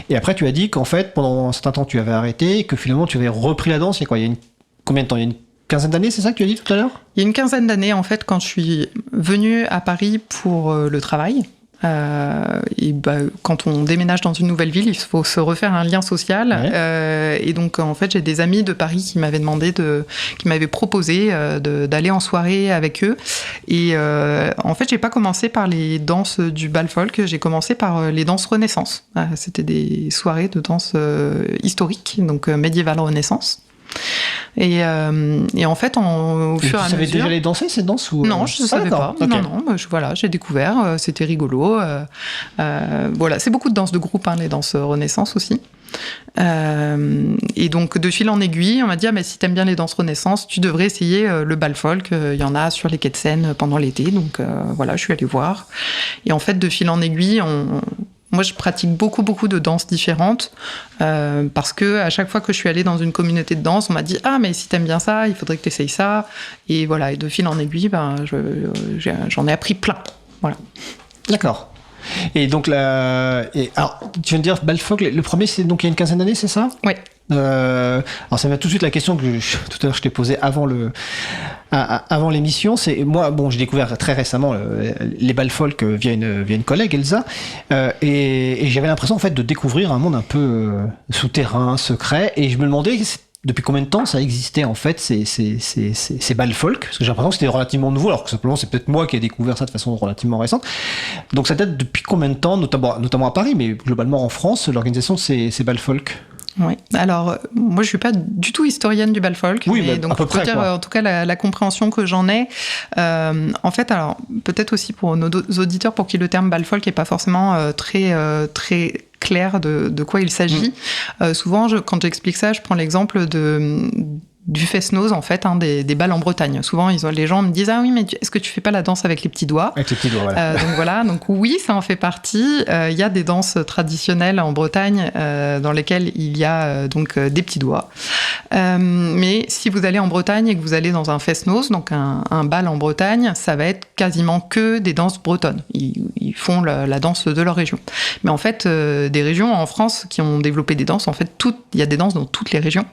Et après tu as dit qu'en fait, pendant un certain temps tu avais arrêté, et que finalement tu avais repris la danse, combien de temps ? Il y a une quinzaine d'années, c'est ça que tu as dit tout à l'heure ? Il y a une quinzaine d'années, en fait, quand je suis venue à Paris pour le travail. Quand on déménage dans une nouvelle ville, il faut se refaire un lien social. Ouais. Et donc, en fait, j'ai des amis de Paris qui m'avaient proposé d'aller en soirée avec eux. Et en fait, j'ai pas commencé par les danses du bal folk, j'ai commencé par les danses Renaissance. C'était des soirées de danse historique, donc médiévale Renaissance. Et en fait, au fur et à mesure... Tu savais déjà les danser, ces danses ou... Non, je ne savais pas. Okay. Non, j'ai découvert, c'était rigolo. Voilà, c'est beaucoup de danses de groupe, les danses Renaissance aussi. Et donc, de fil en aiguille, on m'a dit, mais si t'aimes bien les danses Renaissance, tu devrais essayer le bal folk. Il y en a sur les quais de Seine pendant l'été. Donc, voilà, je suis allée voir. Et en fait, de fil en aiguille, moi, je pratique beaucoup de danses différentes parce que à chaque fois que je suis allée dans une communauté de danse, on m'a dit « Ah, mais si t'aimes bien ça, il faudrait que t'essayes ça. » Et voilà, et de fil en aiguille, j'en ai appris plein. Voilà. D'accord. Et donc, alors, tu viens de dire bal folk, le premier, c'est donc il y a une quinzaine d'années, c'est ça ? Oui. Alors ça vient tout de suite la question que tout à l'heure je t'ai posée avant l'émission. C'est moi, j'ai découvert très récemment les bals folk via une collègue, Elsa, et j'avais l'impression en fait de découvrir un monde un peu souterrain, secret, et je me demandais depuis combien de temps ça existait en fait ces bals folk, parce que j'ai l'impression que c'était relativement nouveau, alors que simplement c'est peut-être moi qui ai découvert ça de façon relativement récente. Donc ça date depuis combien de temps, notamment à Paris, mais globalement en France, l'organisation de ces bals folk? Oui, alors moi je suis pas du tout historienne du bal folk, oui, mais donc je peux dire en tout cas la compréhension que j'en ai. En fait, alors peut-être aussi pour nos auditeurs pour qui le terme bal folk est pas forcément très clair de quoi il s'agit. Souvent, quand j'explique ça, je prends l'exemple du fest-noz, en fait, des bals en Bretagne. Souvent, les gens me disent « Ah oui, mais est-ce que tu fais pas la danse avec les petits doigts ?» Avec les petits doigts, voilà. Donc voilà, donc oui, ça en fait partie. Il y a des danses traditionnelles en Bretagne dans lesquelles il y a des petits doigts. Mais si vous allez en Bretagne et que vous allez dans un fest-noz, donc un bal en Bretagne, ça va être quasiment que des danses bretonnes. Ils font la danse de leur région. Mais en fait, des régions en France qui ont développé des danses, en fait, il y a des danses dans toutes les régions.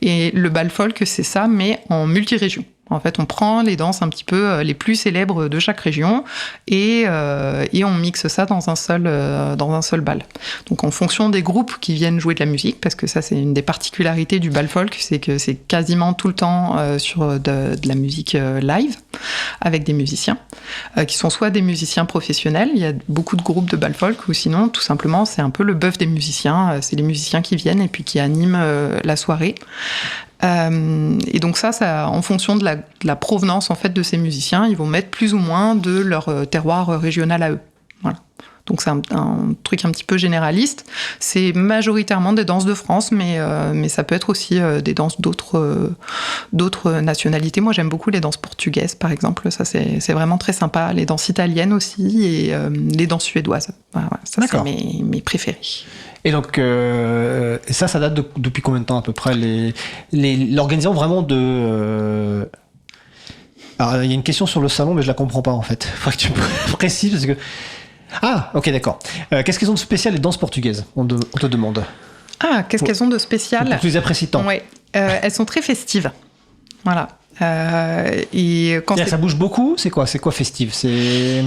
Et le bal folk, c'est ça, mais en multi-région. En fait, on prend les danses un petit peu les plus célèbres de chaque région et on mixe ça dans un seul bal. Donc, en fonction des groupes qui viennent jouer de la musique, parce que ça, c'est une des particularités du bal folk, c'est que c'est quasiment tout le temps sur de la musique live, avec des musiciens, qui sont soit des musiciens professionnels, il y a beaucoup de groupes de bal folk, ou sinon, tout simplement, c'est un peu le bœuf des musiciens, c'est les musiciens qui viennent et puis qui animent la soirée. Et donc ça, en fonction de la provenance en fait de ces musiciens, ils vont mettre plus ou moins de leur terroir régional à eux. Voilà. Donc c'est un truc un petit peu généraliste. C'est majoritairement des danses de France, mais ça peut être aussi des danses d'autres nationalités. Moi, j'aime beaucoup les danses portugaises, par exemple. Ça, c'est vraiment très sympa. Les danses italiennes aussi et les danses suédoises. Voilà, ça, c'est mes préférés. Et donc, ça date depuis combien de temps à peu près l'organisation vraiment de... Alors, il y a une question sur le salon, mais je la comprends pas en fait. Il faudrait que tu me précises parce que... Ah, ok, d'accord. Qu'est-ce qu'elles ont de spécial les danses portugaises, on te demande. Ah, qu'est-ce qu'elles ont de spécial ? Pour que tu les apprécies tant. Ouais, elles sont très festives. Voilà. Et quand ça bouge beaucoup, c'est quoi festive? C'est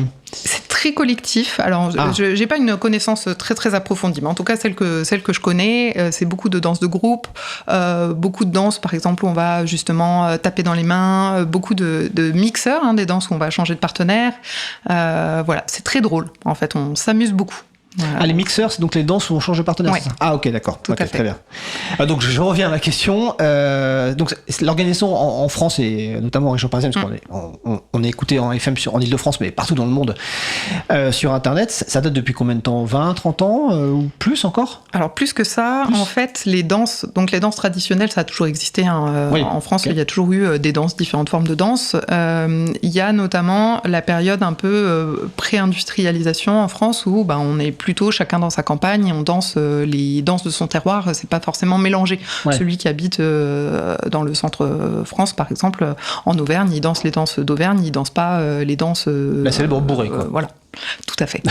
très collectif. Alors, j'ai pas une connaissance très très approfondie, mais en tout cas celle que je connais, c'est beaucoup de danses de groupe, beaucoup de danses, par exemple, où on va justement taper dans les mains, beaucoup de mixeurs, des danses où on va changer de partenaire. Voilà, c'est très drôle. En fait, on s'amuse beaucoup. Voilà. Ah, les mixeurs, c'est donc les danses où on change de partenaire. Ouais. C'est ça? Ah, ok, d'accord. Tout à fait. Très bien. Donc, je reviens à la question. Donc, l'organisation en France et notamment en région parisienne, parce qu'on est écouté en FM en Ile-de-France, mais partout dans le monde, sur Internet. Ça date depuis combien de temps? 20, 30 ans ou plus encore? Alors, plus que ça, en fait, les danses traditionnelles, ça a toujours existé. En France, il y a toujours eu des danses, différentes formes de danse. Il y a notamment la période un peu pré-industrialisation en France où on est plutôt chacun dans sa campagne et on danse les danses de son terroir, c'est pas forcément mélangé. Ouais. Celui qui habite dans le centre France, par exemple, en Auvergne, il danse les danses d'Auvergne, il danse pas les danses... la célèbre bourrée, quoi. Voilà, tout à fait.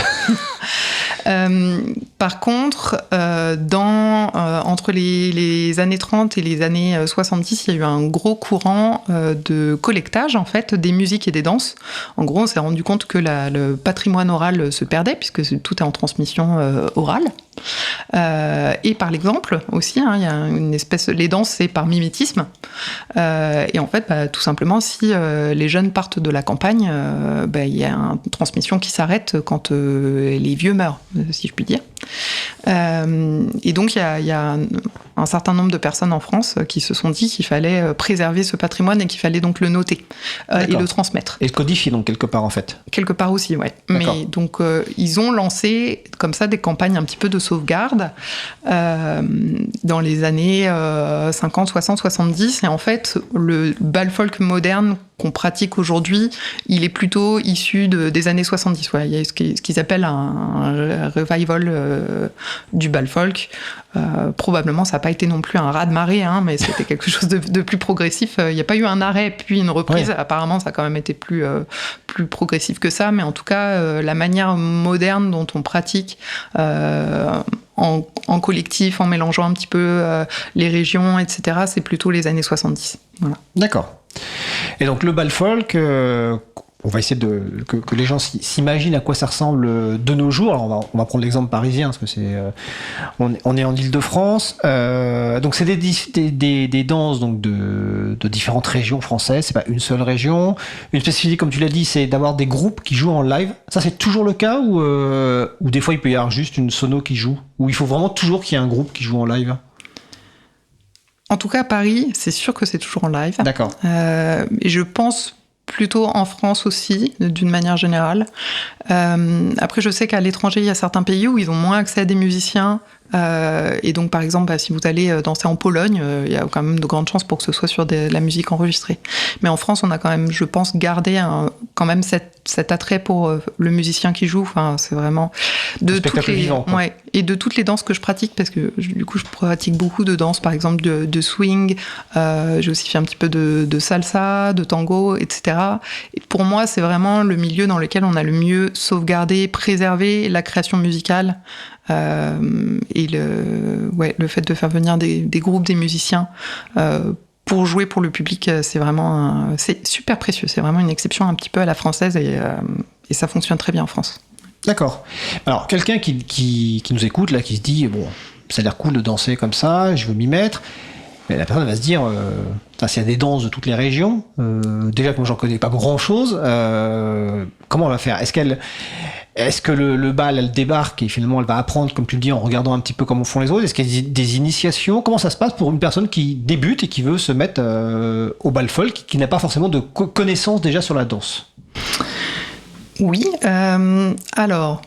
Par contre, entre les années 30 et les années 70, il y a eu un gros courant de collectage en fait des musiques et des danses. En gros, on s'est rendu compte que le patrimoine oral se perdait puisque tout est en transmission orale. Et par l'exemple aussi, il y a une espèce. Les danses, c'est par mimétisme. Et en fait, tout simplement, si les jeunes partent de la campagne, il y a une transmission qui s'arrête quand les vieux meurent, si je puis dire. Et donc, il y a un certain nombre de personnes en France qui se sont dit qu'il fallait préserver ce patrimoine et qu'il fallait donc le noter et le transmettre. Et le codifier, donc, quelque part, en fait. Quelque part aussi, ouais. Mais donc, ils ont lancé, comme ça, des campagnes un petit peu de sauvegarde dans les années 50, 60, 70. Et en fait, le bal folk moderne qu'on pratique aujourd'hui, il est plutôt issu des années 70. Ouais. Il y a ce qu'ils appellent un revival du bal folk. Probablement, ça n'a pas été non plus un raz-de-marée, mais c'était quelque chose de plus progressif. Il n'y a pas eu un arrêt puis une reprise. Ouais. Apparemment, ça a quand même été plus progressif que ça. Mais en tout cas, la manière moderne dont on pratique en collectif, en mélangeant un petit peu les régions, etc., c'est plutôt les années 70. Voilà. D'accord. Et donc le bal folk, on va essayer que les gens s'imaginent à quoi ça ressemble de nos jours. Alors on va prendre l'exemple parisien parce que on est en Ile-de-France. Donc c'est des danses donc de différentes régions françaises. C'est pas une seule région. Une spécificité, comme tu l'as dit, c'est d'avoir des groupes qui jouent en live. Ça c'est toujours le cas ou des fois il peut y avoir juste une sono qui joue, ou il faut vraiment toujours qu'il y ait un groupe qui joue en live? En tout cas, à Paris, c'est sûr que c'est toujours en live. D'accord. Et je pense plutôt en France aussi, d'une manière générale. Après, je sais qu'à l'étranger, il y a certains pays où ils ont moins accès à des musiciens. Et donc, par exemple, si vous allez danser en Pologne, il y a quand même de grandes chances pour que ce soit sur de la musique enregistrée. Mais en France, on a quand même, je pense, gardé quand même cet attrait pour le musicien qui joue. Enfin, c'est vraiment de toutes les vivant, quoi. Ouais, et de toutes les danses que je pratique, parce que du coup, je pratique beaucoup de danses, par exemple de swing. J'ai aussi fait un petit peu de salsa, de tango, etc. Et pour moi, c'est vraiment le milieu dans lequel on a le mieux sauvegardé, préservé la création musicale. Et le fait de faire venir des groupes, des musiciens pour jouer pour le public, c'est super précieux. C'est vraiment une exception un petit peu à la française et ça fonctionne très bien en France. D'accord. Alors, quelqu'un qui nous écoute, là, qui se dit, bon, ça a l'air cool de danser comme ça, je veux m'y mettre. Mais la personne va se dire, s'il y a des danses de toutes les régions, déjà que moi j'en connais pas grand-chose, comment on va faire ? Est-ce que le bal, elle débarque et finalement elle va apprendre, comme tu le dis, en regardant un petit peu comment font les autres ? Est-ce qu'il y a des initiations ? Comment ça se passe pour une personne qui débute et qui veut se mettre au bal folk, qui n'a pas forcément de connaissances déjà sur la danse ? Oui, alors...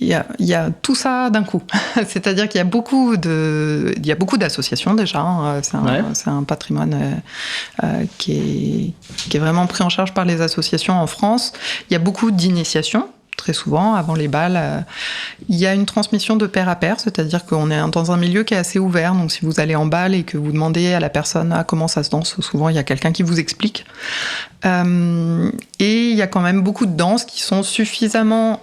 Il y a tout ça d'un coup. C'est-à-dire qu'il y a beaucoup d'associations déjà. Hein. C'est un patrimoine qui est vraiment pris en charge par les associations en France. Il y a beaucoup d'initiations. Très souvent, avant les bals, il y a une transmission de pair à pair, c'est-à-dire qu'on est dans un milieu qui est assez ouvert. Donc, si vous allez en bal et que vous demandez à la personne comment ça se danse, souvent il y a quelqu'un qui vous explique. Et il y a quand même beaucoup de danses qui sont suffisamment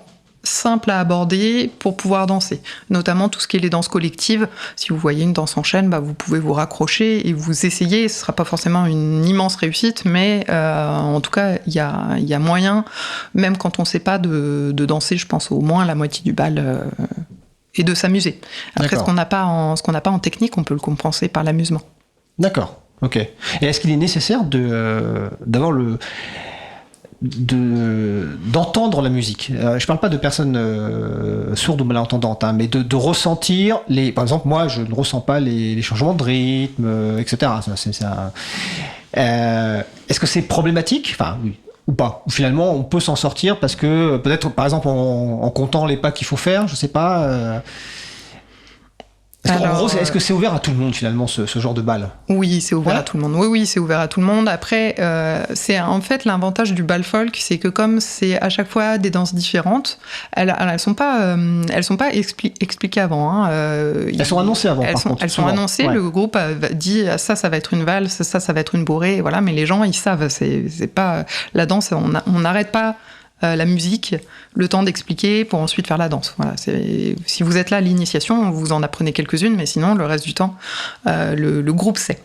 simple à aborder pour pouvoir danser, notamment tout ce qui est les danses collectives. Si vous voyez une danse en chaîne, vous pouvez vous raccrocher et vous essayer. Ce ne sera pas forcément une immense réussite, mais en tout cas, il y a moyen, même quand on ne sait pas de danser, je pense au moins la moitié du bal, et de s'amuser. Après, ce qu'on n'a pas en technique, on peut le compenser par l'amusement. D'accord, ok. Et est-ce qu'il est nécessaire d'avoir d'entendre la musique. Je parle pas de personnes sourdes ou malentendantes, hein, mais de ressentir par exemple, moi, je ne ressens pas les changements de rythme, etc. Est-ce que c'est problématique ? Enfin, oui. Ou pas ? Ou finalement, on peut s'en sortir parce que, peut-être, par exemple, en comptant les pas qu'il faut faire, je sais pas... En gros, est-ce que c'est ouvert à tout le monde, finalement, ce genre de bal ? Oui, c'est ouvert à tout le monde. Oui, c'est ouvert à tout le monde. Après, c'est en fait l'avantage du bal folk, c'est que comme c'est à chaque fois des danses différentes, elles sont pas expliquées avant. Hein. Elles sont annoncées avant, par contre. Elles sont annoncées, ouais. Le groupe dit ça va être une valse, ça va être une bourrée, voilà. Mais les gens, ils savent. C'est pas la danse, on n'arrête pas la musique, le temps d'expliquer pour ensuite faire la danse. Voilà, si vous êtes là à l'initiation, vous en apprenez quelques-unes, mais sinon, le reste du temps, le groupe sait.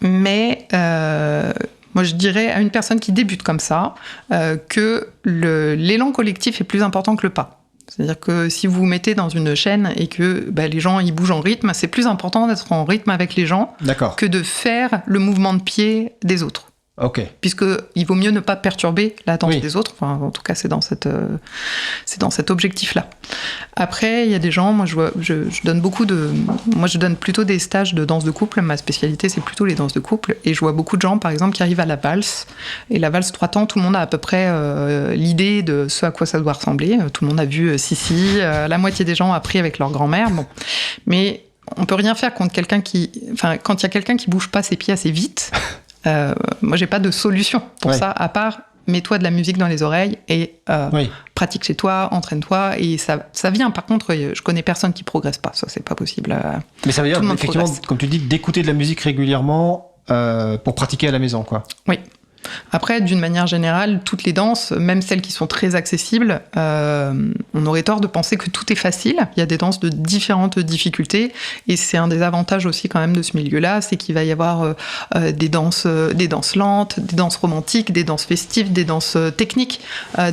Mais moi, je dirais à une personne qui débute comme ça que l'élan collectif est plus important que le pas. C'est-à-dire que si vous vous mettez dans une chaîne et que les gens ils bougent en rythme, c'est plus important d'être en rythme avec les gens que de faire le mouvement de pied des autres. Okay. Puisqu'il vaut mieux ne pas perturber la danse des autres. Enfin, en tout cas, c'est dans cet objectif-là. Après, il y a des gens, moi je donne plutôt des stages de danse de couple. Ma spécialité, c'est plutôt les danses de couple. Et je vois beaucoup de gens, par exemple, qui arrivent à la valse. Et la valse 3 temps, tout le monde a à peu près l'idée de ce à quoi ça doit ressembler. Tout le monde a vu Sissi. La moitié des gens ont appris avec leur grand-mère. Bon. Mais on peut rien faire contre quelqu'un quand il y a quelqu'un qui bouge pas ses pieds assez vite. Moi, j'ai pas de solution pour ça, à part mets-toi de la musique dans les oreilles et pratique chez toi, entraîne-toi, et ça vient. Par contre, je connais personne qui progresse pas, ça c'est pas possible. Mais ça veut dire, effectivement, comme tu dis, d'écouter de la musique régulièrement pour pratiquer à la maison, quoi. Oui. Après, d'une manière générale, toutes les danses, même celles qui sont très accessibles, on aurait tort de penser que tout est facile. Il y a des danses de différentes difficultés, et c'est un des avantages aussi quand même de ce milieu-là, c'est qu'il va y avoir des danses lentes, des danses romantiques, des danses festives, des danses techniques,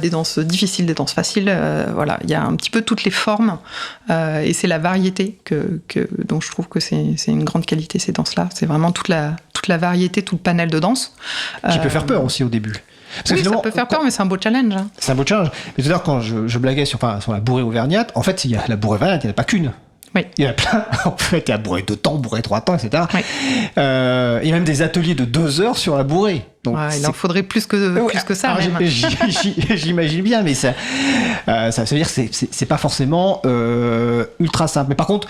des danses difficiles, des danses faciles. Voilà, il y a un petit peu toutes les formes, et c'est la variété dont je trouve que c'est une grande qualité, ces danses-là. C'est vraiment toute la variété, tout le panel de danses. Qui peut faire peur aussi au début. Parce que ça peut faire peur, mais c'est un beau challenge. Hein. C'est un beau challenge. Mais tout à l'heure, quand je blaguais sur la bourrée auvergnate, en fait, il y a la bourrée auvergnate, il n'y en a pas qu'une. Oui. Il y en a plein. En fait, il y a bourrée 2 temps, bourrée 3 temps, etc. Oui. Il y a même des ateliers de 2 heures sur la bourrée. Donc, Il en faudrait plus que ça. alors, Même. j'imagine bien, mais ça veut dire que c'est pas forcément ultra simple. Mais par contre,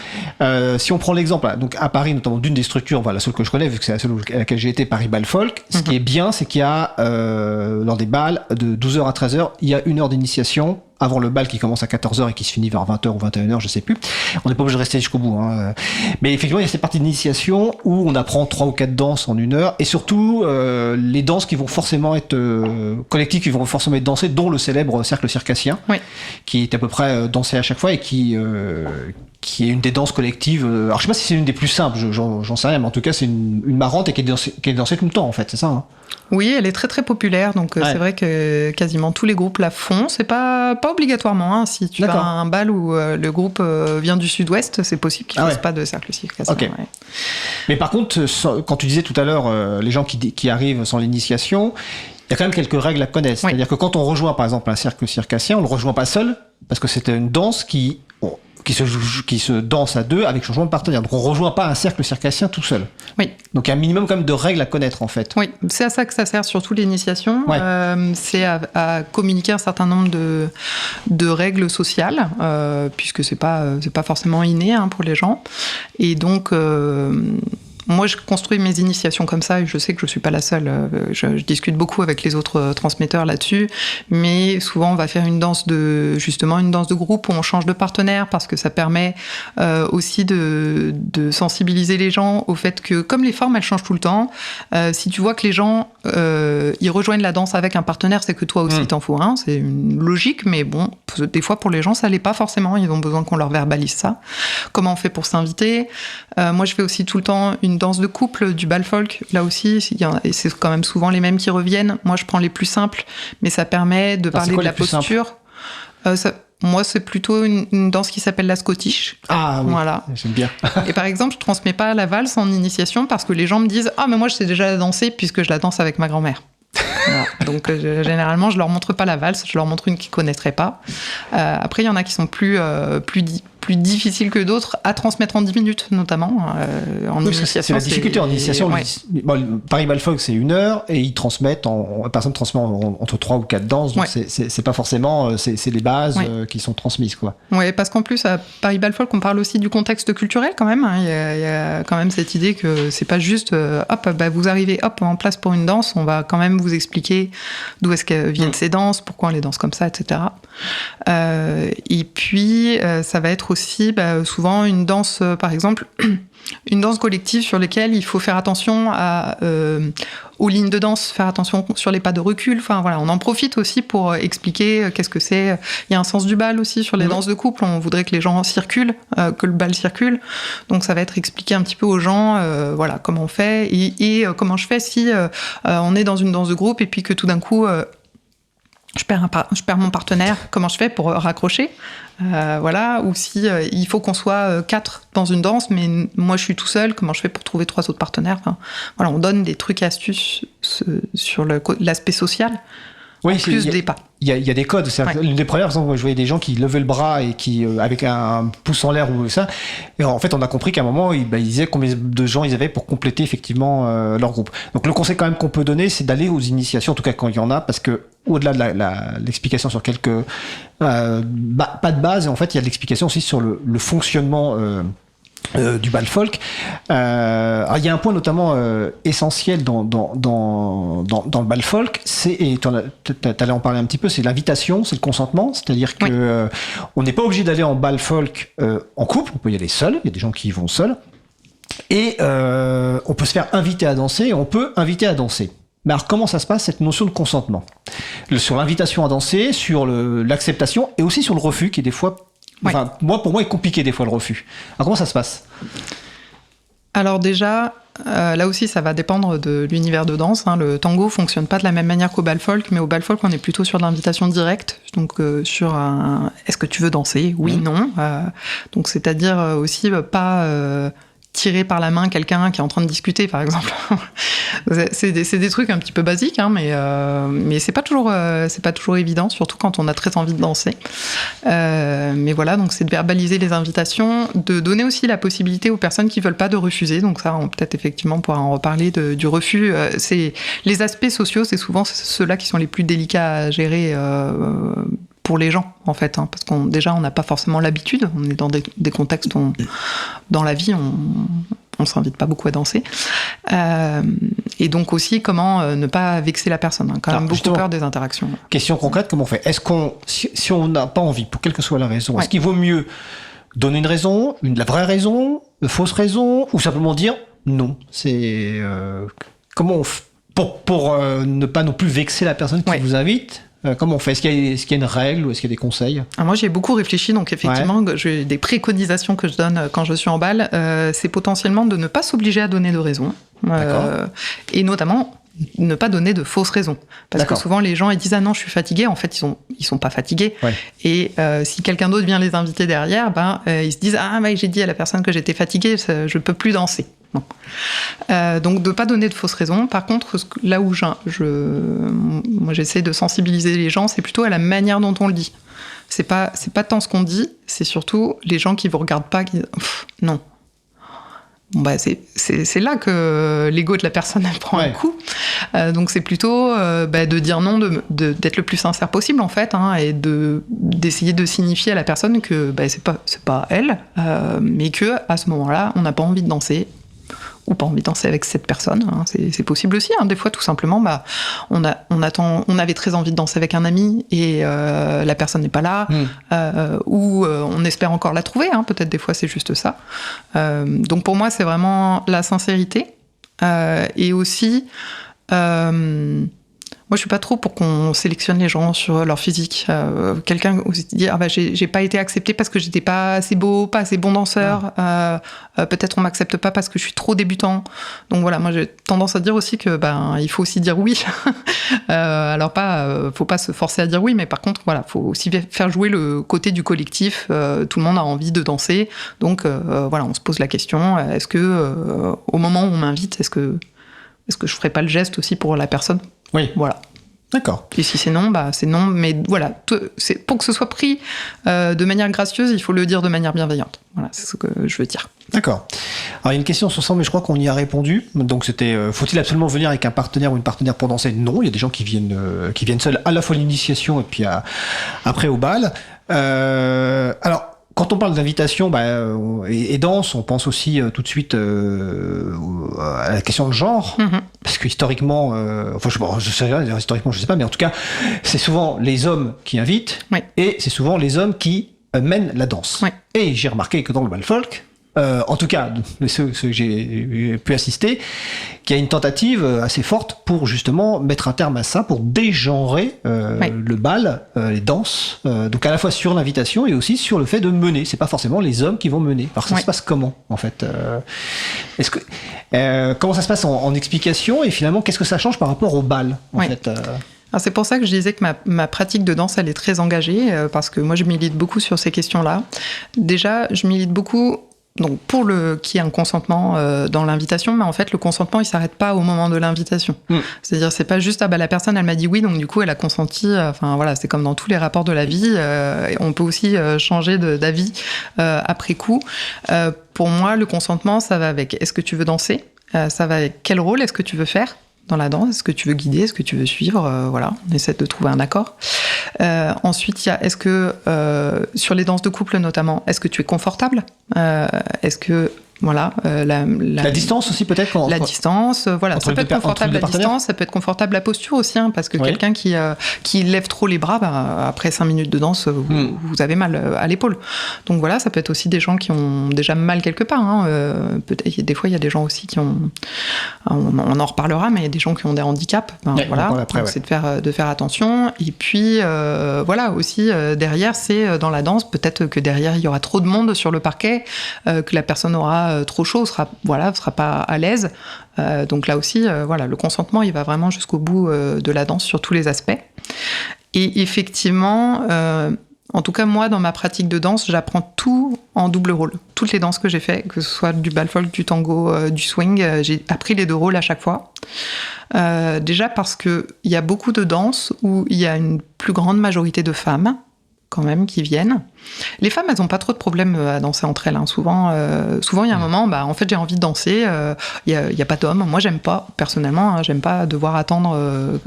si on prend l'exemple, donc à Paris, notamment d'une des structures, la seule que je connais, vu que c'est la seule à laquelle j'ai été, Paris Bal Folk, ce qui est bien, c'est qu'il y a, lors des bals, de 12h à 13h, il y a 1 heure d'initiation avant le bal qui commence à 14h et qui se finit vers 20h ou 21h, je sais plus. On n'est pas obligé de rester jusqu'au bout. Hein. Mais effectivement, il y a cette partie d'initiation où on apprend 3 ou 4 danses en 1 heure, et surtout les danses qui vont forcément être collectives, qui vont forcément être dansées, dont le célèbre cercle circassien, qui est à peu près dansé à chaque fois et qui est une des danses collectives. Alors je sais pas si c'est une des plus simples, j'en sais rien, mais en tout cas c'est une marrante et qui est dansée tout le temps en fait, c'est ça hein. Oui, elle est très très populaire, donc c'est vrai que quasiment tous les groupes la font. C'est pas obligatoirement. Hein. Si tu vas à un bal où le groupe vient du sud-ouest, c'est possible qu'ils fassent pas de cercle circassien. Okay. Ouais. Mais par contre, quand tu disais tout à l'heure les gens qui arrivent sans l'initiation, il y a quand même quelques règles à connaître. C'est-à-dire que quand on rejoint par exemple un cercle circassien, on le rejoint pas seul, parce que c'est une danse qui se danse à 2 avec changement de partenaire. Donc on rejoint pas un cercle circassien tout seul. Oui. Donc il y a un minimum quand même de règles à connaître en fait. Oui, c'est à ça que ça sert surtout l'initiation. C'est à communiquer un certain nombre de règles sociales, puisque c'est pas forcément inné pour les gens. Et donc moi, je construis mes initiations comme ça, et je sais que je suis pas la seule. Je discute beaucoup avec les autres transmetteurs là-dessus, mais souvent on va faire une danse de groupe où on change de partenaire, parce que ça permet aussi de sensibiliser les gens au fait que, comme les formes elles changent tout le temps, si tu vois que les gens ils rejoignent la danse avec un partenaire, c'est que toi aussi t'en faut un. C'est une logique, mais bon, des fois pour les gens ça l'est pas forcément. Ils ont besoin qu'on leur verbalise ça. Comment on fait pour s'inviter? Moi, je fais aussi tout le temps une danse de couple du bal folk. Là aussi, et c'est quand même souvent les mêmes qui reviennent. Moi, je prends les plus simples, mais ça permet de parler de la posture. Moi, c'est plutôt une danse qui s'appelle la Scottish. Ah oui, voilà. J'aime bien. Et par exemple, je transmets pas la valse en initiation parce que les gens me disent « Ah, mais moi, je sais déjà la danser puisque je la danse avec ma grand-mère. » Voilà. Donc généralement, je leur montre pas la valse, je leur montre une qu'ils connaîtraient pas. Après, il y en a qui sont plus difficiles que d'autres à transmettre en 10 minutes, notamment en initiation. C'est la difficulté en initiation. Paris Bal Folk, c'est 1 heure et ils transmettent, la personne transmet entre 3 ou 4 danses, donc c'est pas forcément, c'est les bases qui sont transmises, quoi. Ouais, parce qu'en plus, à Paris Bal Folk, on parle aussi du contexte culturel quand même. Il y a quand même cette idée que c'est pas juste vous arrivez en place pour une danse, on va quand même vous expliquer d'où est-ce que viennent ces danses, pourquoi on les danse comme ça, etc. Et puis, ça va être aussi souvent une danse, par exemple, une danse collective sur laquelle il faut faire attention aux lignes de danse, faire attention sur les pas de recul. Enfin voilà, on en profite aussi pour expliquer qu'est-ce que c'est. Il y a un sens du bal aussi sur les danses de couple. On voudrait que les gens circulent, que le bal circule. Donc ça va être expliquer un petit peu aux gens, comment on fait et comment je fais si on est dans une danse de groupe et puis que tout d'un coup je perds mon partenaire, comment je fais pour raccrocher, ou si il faut qu'on soit 4 dans une danse, mais moi je suis tout seul, comment je fais pour trouver 3 autres partenaires. On donne des trucs et astuces sur l'aspect social, en plus des pas. Il y a des codes. L'une des premières, par exemple, je voyais des gens qui levaient le bras et qui, avec un pouce en l'air ou ça, et en fait on a compris qu'à un moment ils disaient combien de gens ils avaient pour compléter effectivement leur groupe. Donc le conseil quand même qu'on peut donner, c'est d'aller aux initiations, en tout cas quand il y en a, parce que au-delà de l'explication sur quelques pas de base, en fait il y a de l'explication aussi sur le fonctionnement du bal folk. Alors il y a un point notamment essentiel dans le bal folk, et t'allais en parler un petit peu, c'est l'invitation, c'est le consentement, c'est-à-dire que on n'est pas obligé d'aller en bal folk en couple, on peut y aller seul, il y a des gens qui y vont seuls, et on peut se faire inviter à danser, et on peut inviter à danser. Mais alors comment ça se passe, cette notion de consentement? Sur l'invitation à danser, sur l'acceptation, et aussi sur le refus, qui est des fois pour moi, est compliqué des fois le refus. Alors comment ça se passe? Alors déjà, là aussi, ça va dépendre de l'univers de danse. Le tango fonctionne pas de la même manière qu'au bal folk, mais au bal folk, on est plutôt sur l'invitation directe. Donc sur est-ce que tu veux danser? Oui, non. Donc c'est-à-dire aussi pas tirer par la main quelqu'un qui est en train de discuter, par exemple. c'est des trucs un petit peu basiques, hein, mais c'est pas toujours évident, surtout quand on a très envie de danser. Mais voilà, donc c'est de verbaliser les invitations, de donner aussi la possibilité aux personnes qui veulent pas de refuser. Donc ça, on peut-être effectivement pourra en reparler du refus. C'est les aspects sociaux, c'est souvent ceux-là qui sont les plus délicats à gérer. Pour les gens, en fait, hein, parce qu'on n'a pas forcément l'habitude, on est dans des contextes où, dans la vie, on s'invite pas beaucoup à danser. Et donc aussi, comment ne pas vexer la personne, hein, quand même beaucoup peur des interactions. Question concrète, comment on fait ? Est-ce si on n'a pas envie, pour quelle que soit la raison, est-ce qu'il vaut mieux donner une raison, la vraie raison, une fausse raison, ou simplement dire non ? C'est comment on fait pour ne pas non plus vexer la personne qui vous invite ? Comment on fait ? Est-ce qu'il y a une règle ou est-ce qu'il y a des conseils ? Moi, j'ai beaucoup réfléchi, donc effectivement, j'ai des préconisations que je donne quand je suis en bal. C'est potentiellement de ne pas s'obliger à donner de raison. Et notamment, ne pas donner de fausses raisons. Parce que souvent, les gens ils disent « Ah non, je suis fatigué ». En fait, ils sont pas fatigués. Ouais. Et si quelqu'un d'autre vient les inviter derrière, ils se disent « Ah, j'ai dit à la personne que j'étais fatigué, je peux plus danser ». Non. Donc de ne pas donner de fausses raisons. Par contre, là où moi j'essaie de sensibiliser les gens, c'est plutôt à la manière dont on le dit. C'est pas tant ce qu'on dit, c'est surtout les gens qui vous regardent pas, qui disent non. Bon, c'est là que l'ego de la personne elle prend un coup. Donc c'est plutôt de dire non, d'être le plus sincère possible en fait, hein, et d'essayer de signifier à la personne que c'est pas elle, mais que à ce moment-là on n'a pas envie de danser. Ou pas envie de danser avec cette personne, hein. C'est possible aussi, hein. Des fois tout simplement on avait très envie de danser avec un ami et la personne n'est pas là, ou on espère encore la trouver, hein. Peut-être des fois c'est juste ça. Donc pour moi c'est vraiment la sincérité, et aussi moi, je suis pas trop pour qu'on sélectionne les gens sur leur physique. Quelqu'un dit j'ai pas été accepté parce que j'étais pas assez beau, pas assez bon danseur. Peut-être on m'accepte pas parce que je suis trop débutant. Donc voilà, moi j'ai tendance à dire aussi que il faut aussi dire oui. Alors faut pas se forcer à dire oui, mais par contre voilà, faut aussi faire jouer le côté du collectif. Tout le monde a envie de danser, donc voilà, on se pose la question est-ce que au moment où on m'invite, est-ce que je ferais pas le geste aussi pour la personne? Oui. Voilà. D'accord. Et si c'est non, c'est non. Mais voilà, pour que ce soit pris de manière gracieuse, il faut le dire de manière bienveillante. Voilà, c'est ce que je veux dire. D'accord. Alors, il y a une question sur ça, mais je crois qu'on y a répondu. Donc, c'était, faut-il absolument venir avec un partenaire ou une partenaire pour danser ? Non, il y a des gens qui viennent seuls à la fois à l'initiation et puis après au bal. Alors, quand on parle d'invitation et danse, on pense aussi tout de suite à la question de genre, parce que historiquement, je sais rien, historiquement je sais pas, mais en tout cas, c'est souvent les hommes qui invitent, et c'est souvent les hommes qui mènent la danse. Oui. Et j'ai remarqué que dans le bal folk, en tout cas ceux que j'ai pu assister, qu'il y a une tentative assez forte pour justement mettre un terme à ça, pour dégenrer le bal, les danses, donc à la fois sur l'invitation et aussi sur le fait de mener. C'est pas forcément les hommes qui vont mener. Alors ça se passe comment en fait comment ça se passe en explication, et finalement qu'est-ce que ça change par rapport au bal en fait Alors c'est pour ça que je disais que ma pratique de danse elle est très engagée, parce que moi je milite beaucoup sur ces questions-là. Déjà je milite beaucoup donc pour qu'il y ait un consentement dans l'invitation, mais en fait le consentement il s'arrête pas au moment de l'invitation. C'est-à-dire c'est pas juste la personne elle m'a dit oui donc du coup elle a consenti. Enfin voilà, c'est comme dans tous les rapports de la vie, on peut aussi changer d'avis après coup. Pour moi le consentement ça va avec est-ce que tu veux danser, ça va avec quel rôle est-ce que tu veux faire dans la danse, est-ce que tu veux guider, est-ce que tu veux suivre, voilà, on essaie de trouver un accord. Ensuite, il y a est-ce que, sur les danses de couple notamment, est-ce que tu es confortable, est-ce que, voilà, la distance aussi peut-être la distance, voilà, ça peut être confortable la distance, ça peut être confortable la posture aussi, hein, parce que quelqu'un qui lève trop les bras, après 5 minutes de danse, vous avez mal à l'épaule. Donc voilà, ça peut être aussi des gens qui ont déjà mal quelque part, hein. Peut-être, des fois il y a des gens aussi qui ont, on en reparlera, mais il y a des gens qui ont des handicaps, voilà, après, donc c'est de faire attention. Et puis voilà aussi derrière, c'est dans la danse, peut-être que derrière il y aura trop de monde sur le parquet, que la personne aura trop chaud, sera pas à l'aise. Donc là aussi, voilà, le consentement, il va vraiment jusqu'au bout de la danse sur tous les aspects. Et effectivement, En tout cas, moi, dans ma pratique de danse, j'apprends tout en double rôle. Toutes les danses que j'ai fait, que ce soit du bal folk, du tango, du swing, j'ai appris les 2 rôles à chaque fois. Déjà parce qu'il y a beaucoup de danses où il y a une plus grande majorité de femmes, quand même, qui viennent. Les femmes, elles n'ont pas trop de problèmes à danser entre elles. Hein. Souvent, il y a un moment, en fait, j'ai envie de danser, il y a pas d'homme. Moi, j'aime pas, personnellement, hein, j'aime pas devoir attendre...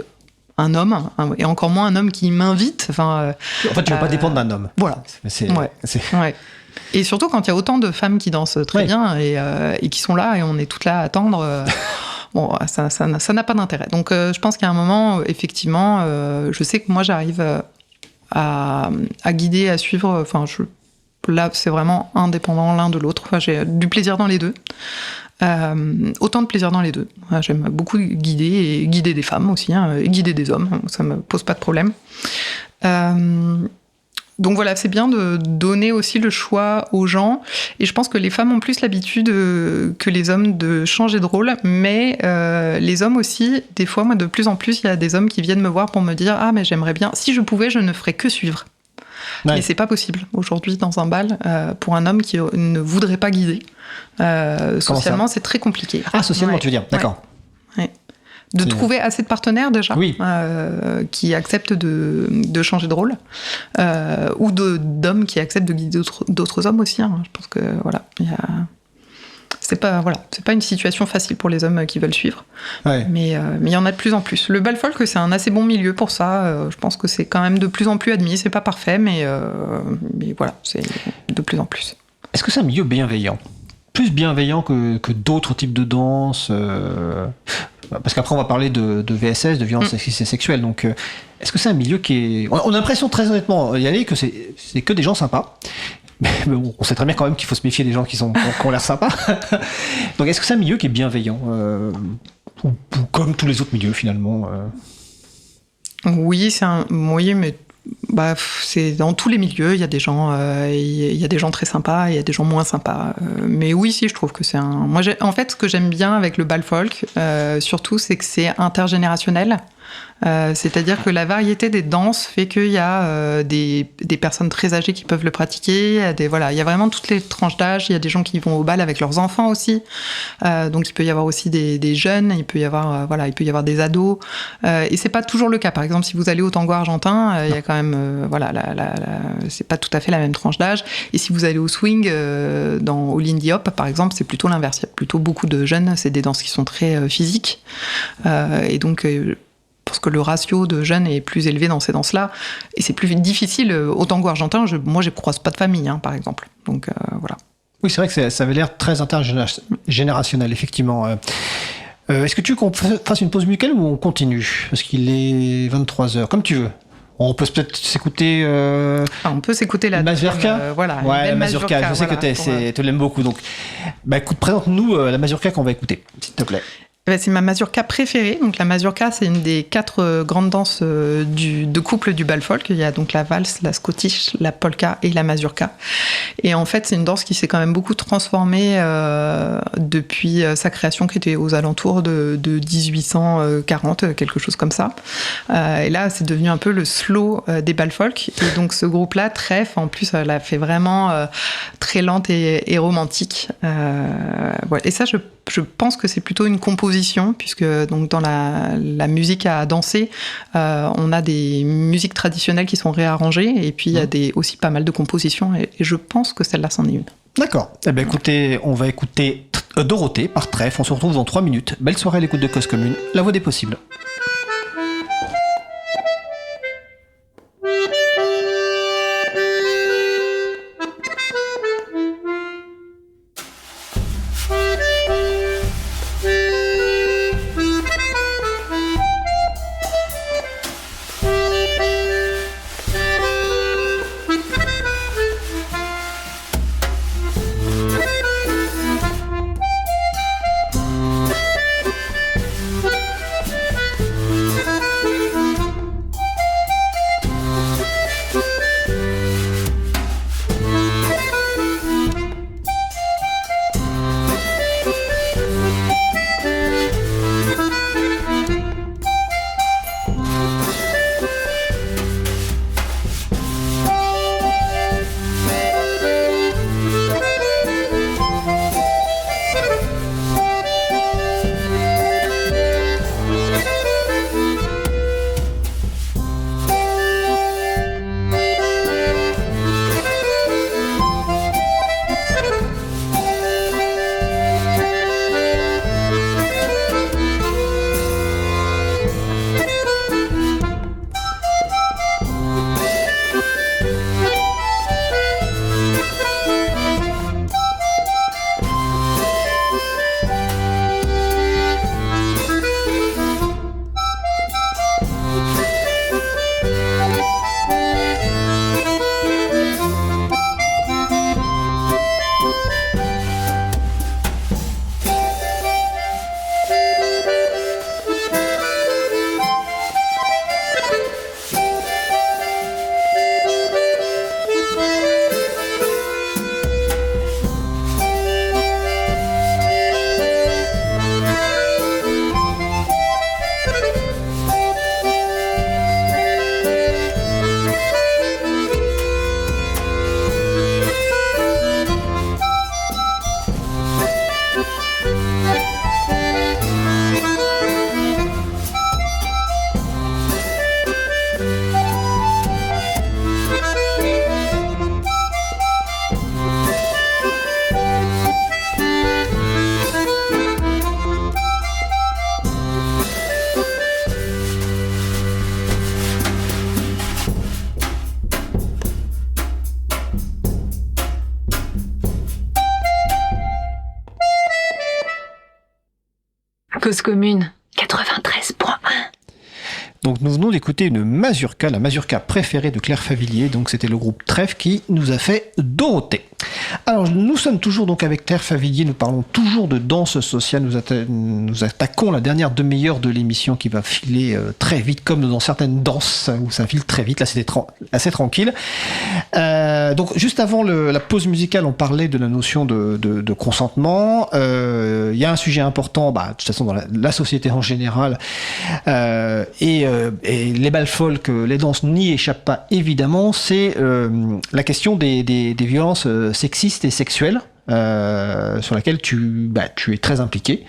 un homme, et encore moins un homme qui m'invite. En fait, tu veux pas dépendre d'un homme. Voilà. Ouais. Et surtout quand il y a autant de femmes qui dansent très bien et qui sont là et on est toutes là à attendre. Bon, ça n'a pas d'intérêt. Donc, je pense qu'à un moment, effectivement, je sais que moi, j'arrive à guider, à suivre. Là, c'est vraiment indépendant l'un de l'autre. J'ai du plaisir dans les deux. Autant de plaisir dans les deux. J'aime beaucoup guider, et guider des femmes aussi, hein, et guider des hommes, ça me pose pas de problème. Donc voilà, c'est bien de donner aussi le choix aux gens, et je pense que les femmes ont plus l'habitude que les hommes de changer de rôle, mais les hommes aussi, des fois, moi de plus en plus, il y a des hommes qui viennent me voir pour me dire « Ah mais j'aimerais bien, si je pouvais, je ne ferais que suivre ». Ouais. Mais c'est pas possible aujourd'hui dans un bal pour un homme qui ne voudrait pas guider. Socialement, c'est très compliqué. Ah, socialement, tu veux dire, d'accord. Ouais. De trouver assez de partenaires déjà qui acceptent de changer de rôle ou d'hommes qui acceptent de guider d'autres hommes aussi. Hein. Je pense que voilà, c'est pas une situation facile pour les hommes qui veulent suivre. Ouais. Mais il y en a de plus en plus. Le bal folk, c'est un assez bon milieu pour ça. Je pense que c'est quand même de plus en plus admis. C'est pas parfait, mais voilà, c'est de plus en plus. Est-ce que c'est un milieu bienveillant ? Plus bienveillant que d'autres types de danse parce qu'après on va parler de VSS, de violence sexiste et sexuelle. Donc est-ce que c'est un milieu qui est... On a l'impression très honnêtement y aller que c'est que des gens sympas. Mais bon, on sait très bien quand même qu'il faut se méfier des gens qui ont l'air sympas. Donc est-ce que c'est un milieu qui est bienveillant ou comme tous les autres milieux finalement Oui, mais c'est dans tous les milieux, il y a des gens très sympas, il y a des gens moins sympas. Mais oui, si, je trouve que c'est un... Moi, en fait, ce que j'aime bien avec le bal folk, surtout, c'est que c'est intergénérationnel. C'est-à-dire que la variété des danses fait qu'il y a des personnes très âgées qui peuvent le pratiquer. Il y a vraiment toutes les tranches d'âge. Il y a des gens qui vont au bal avec leurs enfants aussi. Donc il peut y avoir aussi des jeunes. Il peut y avoir des ados. Et c'est pas toujours le cas. Par exemple, si vous allez au tango argentin, il y a quand même c'est pas tout à fait la même tranche d'âge. Et si vous allez au swing, au Lindy Hop par exemple, c'est plutôt l'inverse. Il y a plutôt beaucoup de jeunes. C'est des danses qui sont très physiques. Et donc parce que le ratio de jeunes est plus élevé dans ces danses-là, et c'est plus difficile. Au tango argentin, moi, je ne croise pas de famille, par exemple. Donc, voilà. Oui, c'est vrai que ça avait l'air très intergénérationnel, effectivement. Est-ce que tu veux qu'on fasse une pause musicale ou on continue ? Parce qu'il est 23h, comme tu veux. On peut peut-être s'écouter... on peut s'écouter la mazurka. La mazurka, je sais que tu l'aimes beaucoup. Donc, écoute, présente-nous la mazurka qu'on va écouter, s'il te plaît. C'est ma mazurka préférée. Donc la mazurka, c'est une des 4 grandes danses de couple du bal folk. Il y a donc la valse, la scottish, la polka et la mazurka. Et en fait, c'est une danse qui s'est quand même beaucoup transformée depuis sa création, qui était aux alentours de 1840, quelque chose comme ça. Et là, c'est devenu un peu le slow des bal folk. Et donc ce groupe-là, Trèfle, en plus, elle a fait vraiment très lente et romantique. Voilà. Et ça, je pense que c'est plutôt une composition, puisque donc dans la musique à danser, on a des musiques traditionnelles qui sont réarrangées, et puis il y a aussi pas mal de compositions, et je pense que celle-là, c'en est une. D'accord. Eh bien, écoutez, on va écouter Dorothée par Trèfle. On se retrouve dans 3 minutes. Belle soirée à l'écoute de Cause Commune, la voix des possibles. Cause commune 93.1. Donc nous venons d'écouter une mazurka, la mazurka préférée de Claire Favillier. Donc c'était le groupe Trèfle qui nous a fait Dorothée. Alors nous sommes toujours donc avec Claire Favillier, nous parlons toujours de danse sociale. Nous attaquons la dernière demi-heure de l'émission qui va filer très vite, comme dans certaines danses où ça file très vite. Là c'était assez tranquille. Donc juste avant la pause musicale, on parlait de la notion de consentement. Il y a un sujet important, de toute façon dans la société en général, et les bals folk, les danses n'y échappent pas évidemment, c'est la question des violences sexistes et sexuelles sur laquelle tu es très impliqué.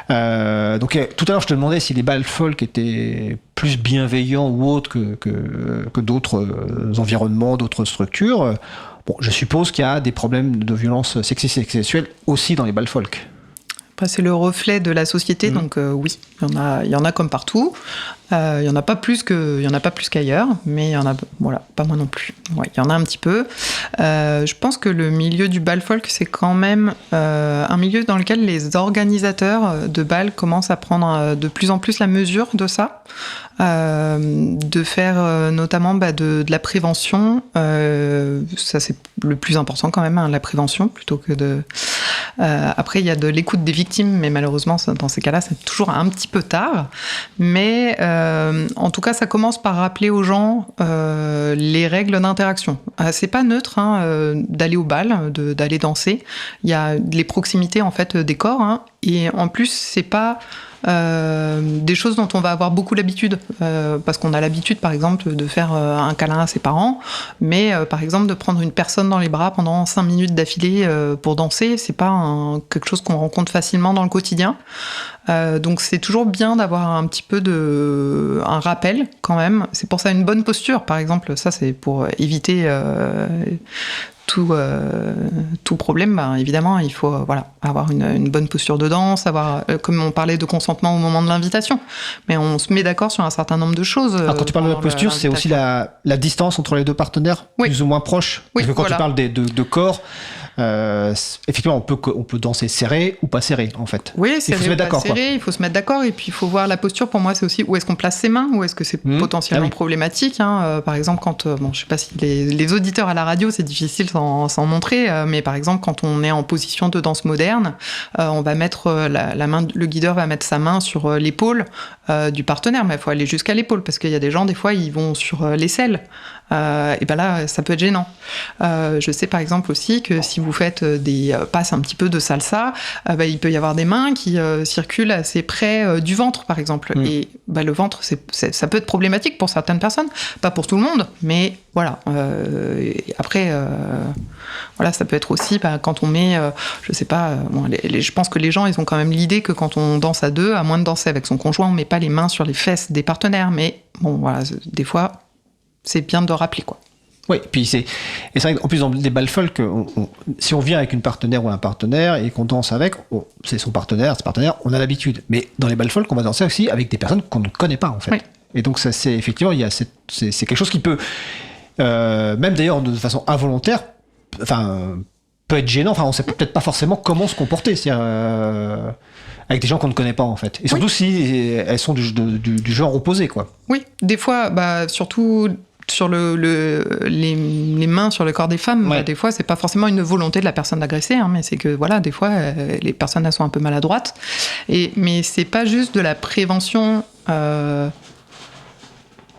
Donc tout à l'heure je te demandais si les bals folk étaient plus bienveillants ou autres que d'autres environnements, d'autres structures. Bon, je suppose qu'il y a des problèmes de violences sexistes et sexuelles aussi dans les bals folk. C'est le reflet de la société, donc oui, il y en a comme partout. Il y en a pas plus qu'ailleurs, mais il y en a, voilà, pas moi non plus. Ouais, il y en a un petit peu. Je pense que le milieu du bal folk, c'est quand même un milieu dans lequel les organisateurs de bal commencent à prendre de plus en plus la mesure de ça, de faire notamment de la prévention. Ça, c'est le plus important quand même, la prévention, plutôt que de... Après, il y a de l'écoute des victimes, mais malheureusement, dans ces cas-là, c'est toujours un petit peu tard. Mais en tout cas, ça commence par rappeler aux gens les règles d'interaction. C'est pas neutre d'aller au bal, d'aller danser. Il y a les proximités en fait des corps, et en plus, c'est pas des choses dont on va avoir beaucoup l'habitude, parce qu'on a l'habitude par exemple de faire un câlin à ses parents, mais par exemple de prendre une personne dans les bras pendant 5 minutes d'affilée pour danser, c'est pas quelque chose qu'on rencontre facilement dans le quotidien. Donc c'est toujours bien d'avoir un petit peu un rappel quand même. C'est pour ça une bonne posture par exemple, ça c'est pour éviter tout problème, évidemment, il faut avoir une bonne posture de danse, comme on parlait de consentement au moment de l'invitation, mais on se met d'accord sur un certain nombre de choses. Alors, quand tu parles de la posture, c'est aussi la distance entre les deux partenaires, plus ou moins proche. Oui, parce que quand tu parles de corps, effectivement, on peut danser serré ou pas serré, en fait. Oui, il faut se mettre d'accord. Il faut se mettre d'accord, et puis il faut voir la posture. Pour moi, c'est aussi où est-ce qu'on place ses mains, où est-ce que c'est potentiellement problématique. Par exemple, quand, je sais pas si les auditeurs à la radio, c'est difficile sans montrer, mais par exemple, quand on est en position de danse moderne, on va mettre la main, le guideur va mettre sa main sur l'épaule du partenaire, mais il faut aller jusqu'à l'épaule, parce qu'il y a des gens, des fois, ils vont sur l'aisselle. Et là, ça peut être gênant. Je sais par exemple aussi que si vous faites des passes un petit peu de salsa, il peut y avoir des mains qui circulent assez près du ventre, par exemple. Et le ventre, ça peut être problématique pour certaines personnes, pas pour tout le monde, mais voilà. Après, ça peut être aussi quand on met, je sais pas, je pense que les gens, ils ont quand même l'idée que quand on danse à deux, à moins de danser avec son conjoint, on met pas les mains sur les fesses des partenaires, mais des fois, c'est bien de rappeler, quoi. Oui, puis c'est vrai qu'en plus dans des bals folk, si on vient avec une partenaire ou un partenaire et qu'on danse avec, c'est son partenaire, on a l'habitude. Mais dans les bals folk, on va danser aussi avec des personnes qu'on ne connaît pas, en fait. Oui. Et donc ça, c'est effectivement, c'est quelque chose qui peut, même d'ailleurs de façon involontaire, peut être gênant. On sait peut-être pas forcément comment se comporter, c'est-à-dire avec des gens qu'on ne connaît pas, en fait. Et surtout si elles sont du genre opposé, quoi. Oui, des fois, surtout sur les mains sur le corps des femmes, des fois, c'est pas forcément une volonté de la personne d'agresser, mais c'est que, des fois, les personnes, elles sont un peu maladroites. Mais c'est pas juste de la prévention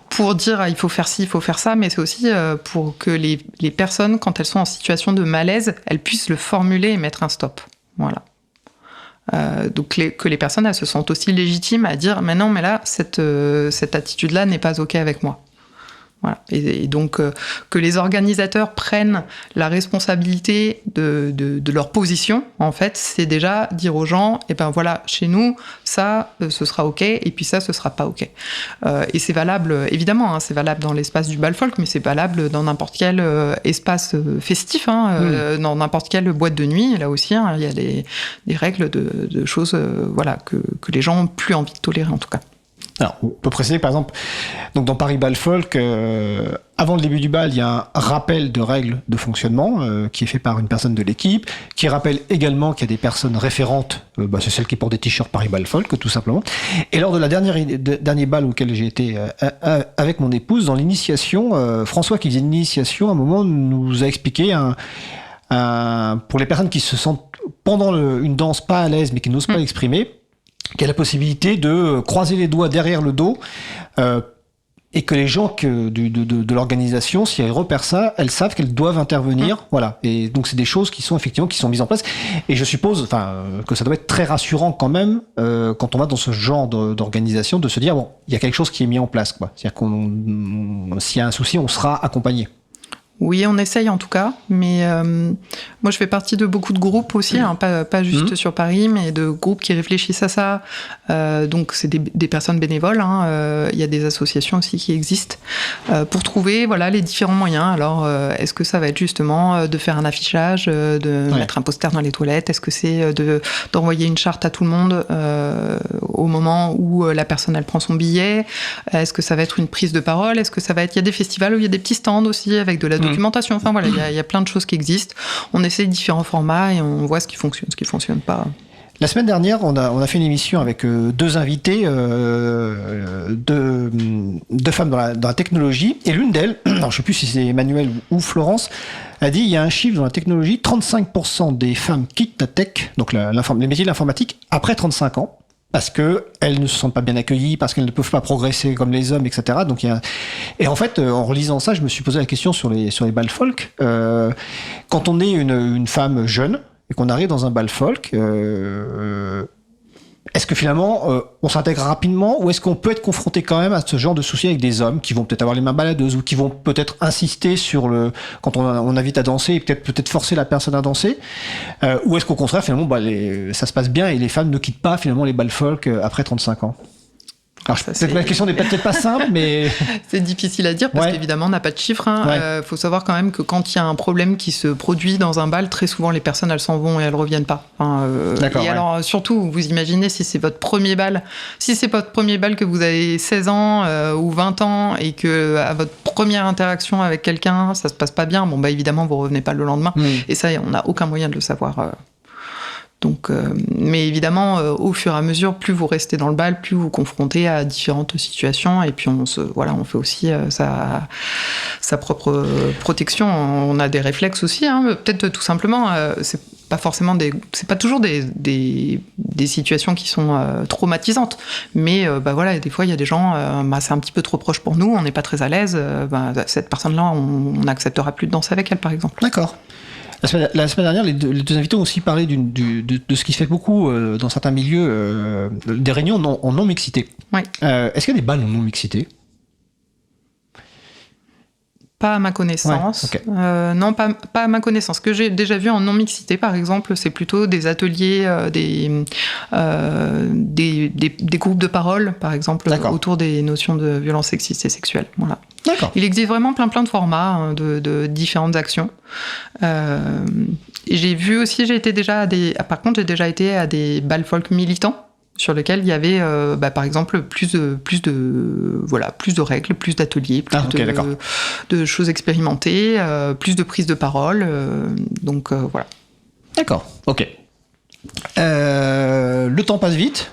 pour dire il faut faire ci, il faut faire ça, mais c'est aussi pour que les personnes, quand elles sont en situation de malaise, elles puissent le formuler et mettre un stop. Voilà. Donc que les personnes, elles se sentent aussi légitimes à dire mais non, mais là, cette attitude-là n'est pas OK avec moi. Voilà. Et donc que les organisateurs prennent la responsabilité de leur position, en fait, c'est déjà dire aux gens, chez nous, ça, ce sera OK, et puis ça, ce sera pas OK. Et c'est valable, évidemment, c'est valable dans l'espace du bal folk, mais c'est valable dans n'importe quel espace festif, dans n'importe quelle boîte de nuit. Là aussi, il y a des règles de choses que les gens ont plus envie de tolérer, en tout cas. Alors, on peut préciser par exemple, donc dans Paris Bal Folk, avant le début du bal, il y a un rappel de règles de fonctionnement qui est fait par une personne de l'équipe, qui rappelle également qu'il y a des personnes référentes, c'est celle qui porte des t-shirts Paris Bal Folk, tout simplement. Et lors de la dernier bal auquel j'ai été avec mon épouse, dans l'initiation, François qui faisait l'initiation, à un moment nous a expliqué pour les personnes qui se sentent pendant une danse pas à l'aise mais qui n'osent pas l'exprimer, qu'il y a la possibilité de croiser les doigts derrière le dos et que les gens de l'organisation, si elles repèrent ça, elles savent qu'elles doivent intervenir. Voilà. Et donc c'est des choses qui sont mises en place. Et je suppose, que ça doit être très rassurant quand même quand on va dans ce genre d'organisation, de se dire bon, il y a quelque chose qui est mis en place, quoi. C'est-à-dire s'il y a un souci, on sera accompagné. Oui, on essaye en tout cas, mais moi je fais partie de beaucoup de groupes aussi, pas juste sur Paris, mais de groupes qui réfléchissent à ça. Donc c'est des personnes bénévoles, il y a des associations aussi qui existent pour trouver les différents moyens. Alors est-ce que ça va être justement de faire un affichage, de mettre un poster dans les toilettes? Est-ce que c'est d'envoyer une charte à tout le monde au moment où la personne elle prend son billet? Est-ce que ça va être une prise de parole? Est-ce que ça va être... Il y a des festivals où il y a des petits stands aussi avec de la documentation. Enfin voilà, il y a plein de choses qui existent. On essaie différents formats et on voit ce qui fonctionne pas. La semaine dernière, on a fait une émission avec deux invités, deux femmes dans la technologie. Et l'une d'elles, alors je ne sais plus si c'est Emmanuel ou Florence, a dit il y a un chiffre dans la technologie, 35% des femmes quittent la tech, donc les métiers de l'informatique, après 35 ans. Parce que elles ne se sentent pas bien accueillies, parce qu'elles ne peuvent pas progresser comme les hommes, etc. Donc et en fait, en relisant ça, je me suis posé la question sur les bals folk. Quand on est une femme jeune et qu'on arrive dans un bal folk, est-ce que finalement on s'intègre rapidement ou est-ce qu'on peut être confronté quand même à ce genre de soucis avec des hommes qui vont peut-être avoir les mains baladeuses ou qui vont peut-être insister sur quand on invite à danser et peut-être forcer la personne à danser, ou est-ce qu'au contraire finalement ça se passe bien et les femmes ne quittent pas finalement les bals folk après 35 ans? Alors, la question n'est peut-être pas simple, mais... C'est difficile à dire parce qu'évidemment, on n'a pas de chiffres. Faut savoir quand même que quand il y a un problème qui se produit dans un bal, très souvent, les personnes, elles s'en vont et elles reviennent pas. Alors, surtout, vous imaginez si c'est votre premier bal. Si c'est votre premier bal que vous avez 16 ans ou 20 ans et que à votre première interaction avec quelqu'un, ça se passe pas bien, évidemment, vous revenez pas le lendemain. Et ça, on n'a aucun moyen de le savoir. Donc, mais évidemment, au fur et à mesure, plus vous restez dans le bal, plus vous vous confrontez à différentes situations. Et puis, on fait aussi sa propre protection. On a des réflexes aussi, peut-être tout simplement. C'est pas toujours des situations qui sont traumatisantes. Mais des fois, il y a des gens, c'est un petit peu trop proche pour nous, on n'est pas très à l'aise. Cette personne-là, on n'acceptera plus de danser avec elle, par exemple. D'accord. La semaine dernière, les deux invités ont aussi parlé de ce qui se fait beaucoup dans certains milieux, des réunions en non-mixité. Oui. Est-ce qu'il y a des bals en non-mixité ? Pas à ma connaissance. Ouais, okay. Non, pas à ma connaissance. Ce que j'ai déjà vu en non-mixité, par exemple, c'est plutôt des ateliers, des groupes de parole, par exemple, autour des notions de violence sexiste et sexuelle. Voilà. D'accord. Il existe vraiment plein de formats, de différentes actions. J'ai vu aussi, j'ai déjà été à des bals folk militants, sur lesquels il y avait, par exemple, plus de règles, plus d'ateliers, plus de choses expérimentées, plus de prise de parole. Voilà. D'accord, ok. Le temps passe vite,